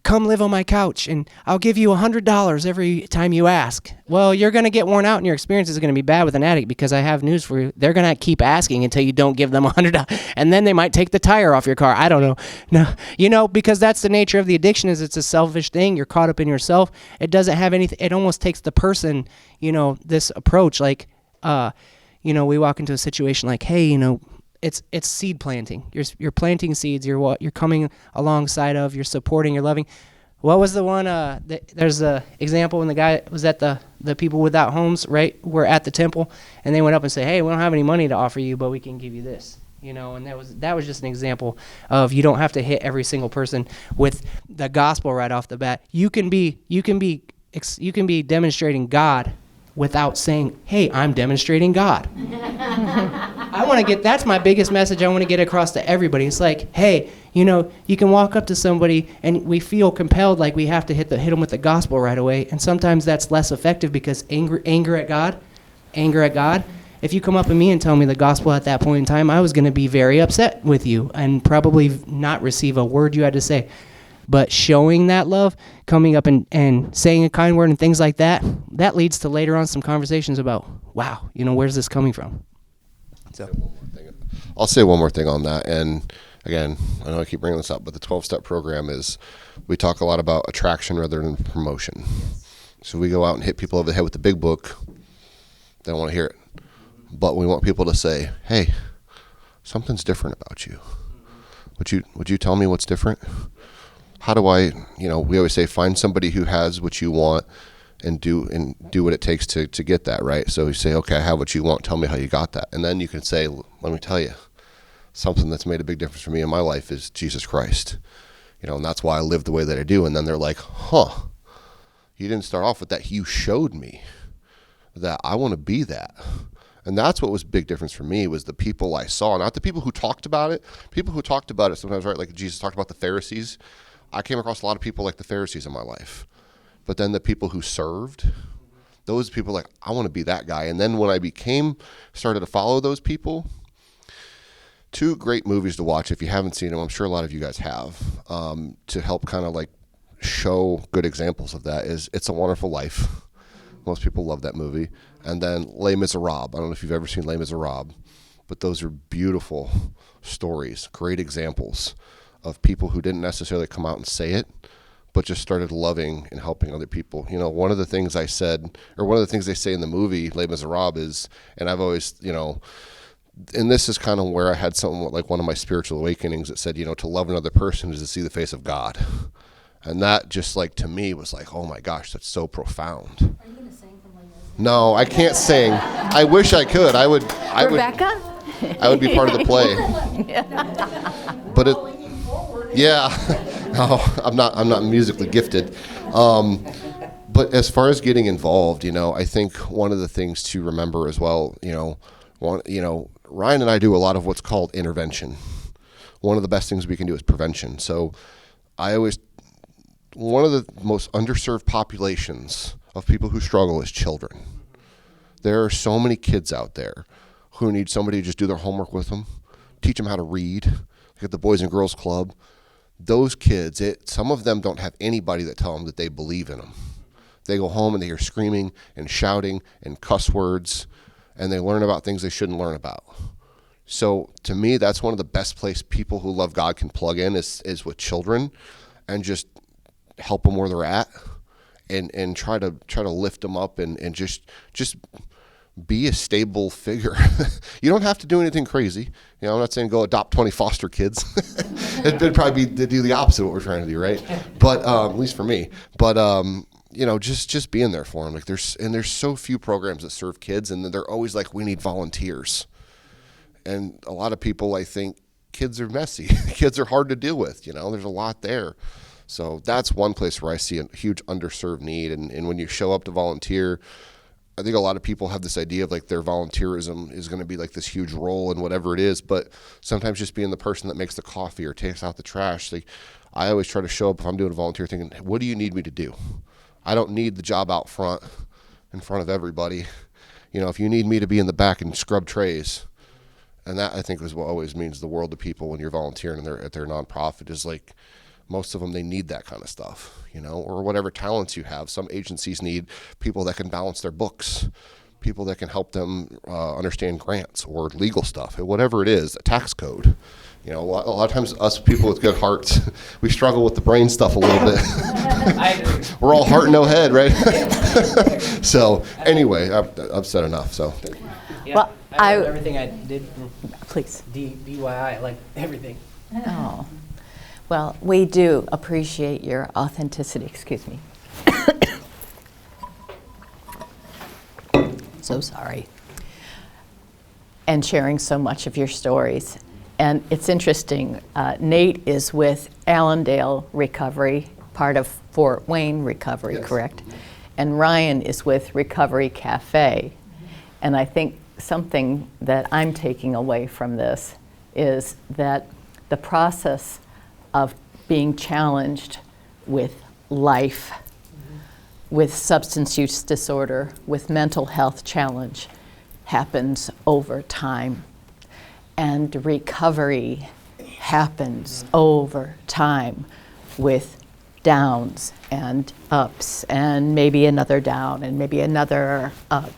Come live on my couch, and I'll give you $100 every time you ask. Well, you're going to get worn out, and your experience is going to be bad with an addict, because I have news for you. They're going to keep asking until you don't give them $100, and then they might take the tire off your car. I don't know. No, because that's the nature of the addiction. Is it's a selfish thing. You're caught up in yourself. It doesn't have anything. It almost takes the person. This approach, we walk into a situation like, hey, it's seed planting. You're planting seeds. You're coming alongside of. You're supporting. You're loving. What was the one? There's a example when the guy was at the people without homes, right? Were at the temple, and they went up and said, "Hey, we don't have any money to offer you, but we can give you this." And that was just an example of you don't have to hit every single person with the gospel right off the bat. You can be demonstrating God without saying, "Hey, I'm demonstrating God." That's my biggest message I want to get across to everybody. It's like, hey, you can walk up to somebody and we feel compelled like we have to hit them with the gospel right away. And sometimes that's less effective because anger at God. If you come up to me and tell me the gospel at that point in time, I was going to be very upset with you and probably not receive a word you had to say. But showing that love, coming up and saying a kind word and things like that, that leads to later on some conversations about, wow, where's this coming from? So I'll say one more thing on that. And again, I know I keep bringing this up, but the 12-step program is, we talk a lot about attraction rather than promotion. So we go out and hit people over the head with the big book. They don't want to hear it. But we want people to say, hey, something's different about you. Would you tell me what's different? How do I, we always say, find somebody who has what you want and do what it takes to get that, right? So you say, okay, I have what you want. Tell me how you got that. And then you can say, let me tell you, something that's made a big difference for me in my life is Jesus Christ. And that's why I live the way that I do. And then they're like, huh, you didn't start off with that. You showed me that I want to be that. And that's what was a big difference for me, was the people I saw, not the people who talked about it. People who talked about it sometimes, right, like Jesus talked about the Pharisees. I came across a lot of people like the Pharisees in my life. But then the people who served, those people like, I want to be that guy. And then when I started to follow those people, 2 great movies to watch if you haven't seen them. I'm sure a lot of you guys have, to help kind of like show good examples of that is It's a Wonderful Life. Most people love that movie. And then Les Miserables. I don't know if you've ever seen Les Miserables, but those are beautiful stories, great examples of people who didn't necessarily come out and say it, but just started loving and helping other people. One of the things I said, or one of the things they say in the movie Les Miserables is, and I've always, and this is kind of where I had something like one of my spiritual awakenings that said, to love another person is to see the face of God. And that just like, to me, was like, oh my gosh, that's so profound. Are you going to sing from Les Miserables? No, I can't sing. I wish I could. Rebecca? I would be part of the play. But yeah. Oh, I'm not musically gifted. But as far as getting involved, I think one of the things to remember as well, Ryan and I do a lot of what's called intervention. One of the best things we can do is prevention. So one of the most underserved populations of people who struggle is children. There are so many kids out there who need somebody to just do their homework with them, teach them how to read, like at the Boys and Girls Club. Those kids, some of them don't have anybody that tell them that they believe in them. They go home and they hear screaming and shouting and cuss words, and they learn about things they shouldn't learn about. So to me, that's one of the best places people who love God can plug in is with children, and just help them where they're at, and try to lift them up and just be a stable figure. You don't have to do anything crazy. I'm not saying go adopt 20 foster kids. It'd probably be to do the opposite of what we're trying to do, right? But at least for me. But just being there for them. Like there's so few programs that serve kids, and they're always like, we need volunteers. And a lot of people, I think, kids are messy. Kids are hard to deal with. There's a lot there. So that's one place where I see a huge underserved need. And when you show up to volunteer, I think a lot of people have this idea of like their volunteerism is going to be like this huge role in whatever it is, but sometimes just being the person that makes the coffee or takes out the trash. Like, I always try to show up if I'm doing a volunteer thinking, what do you need me to do? I don't need the job out front in front of everybody. If you need me to be in the back and scrub trays, and that I think is what always means the world to people when you're volunteering at their nonprofit, is like, most of them, they need that kind of stuff, or whatever talents you have. Some agencies need people that can balance their books, people that can help them understand grants or legal stuff, whatever it is, a tax code. You know, a lot of times us people with good hearts, we struggle with the brain stuff a little bit. I agree. We're all heart, no head, right? So anyway, I've said enough. So Yeah, Well, I love I- everything I did. Please. DYI, like everything. Oh, well, we do appreciate your authenticity. Excuse me. So sorry. And sharing so much of your stories. And it's interesting, Nate is with Allendale Recovery, part of Fort Wayne Recovery, Yes. correct? And Ryan is with Recovery Cafe. And I think something that I'm taking away from this is that the process of being challenged with life, with substance use disorder, with mental health challenge, happens over time. And recovery happens over time with downs and ups and maybe another down and maybe another up.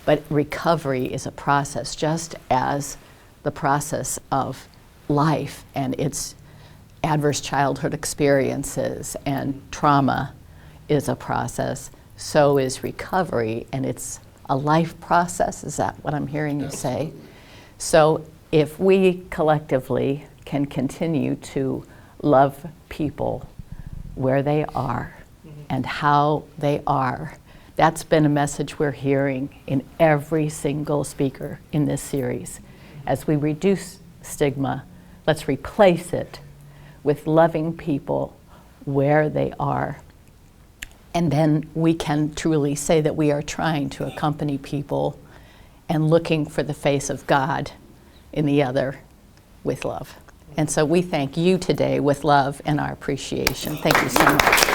But recovery is a process, just as the process of life and its adverse childhood experiences and trauma is a process. So is recovery, and it's a life process. Is that what I'm hearing you say? So if we collectively can continue to love people where they are and how they are, that's been a message we're hearing in every single speaker in this series. As we reduce stigma, let's replace it with loving people where they are. And then we can truly say that we are trying to accompany people and looking for the face of God in the other with love. And so we thank you today with love and our appreciation. Thank you so much.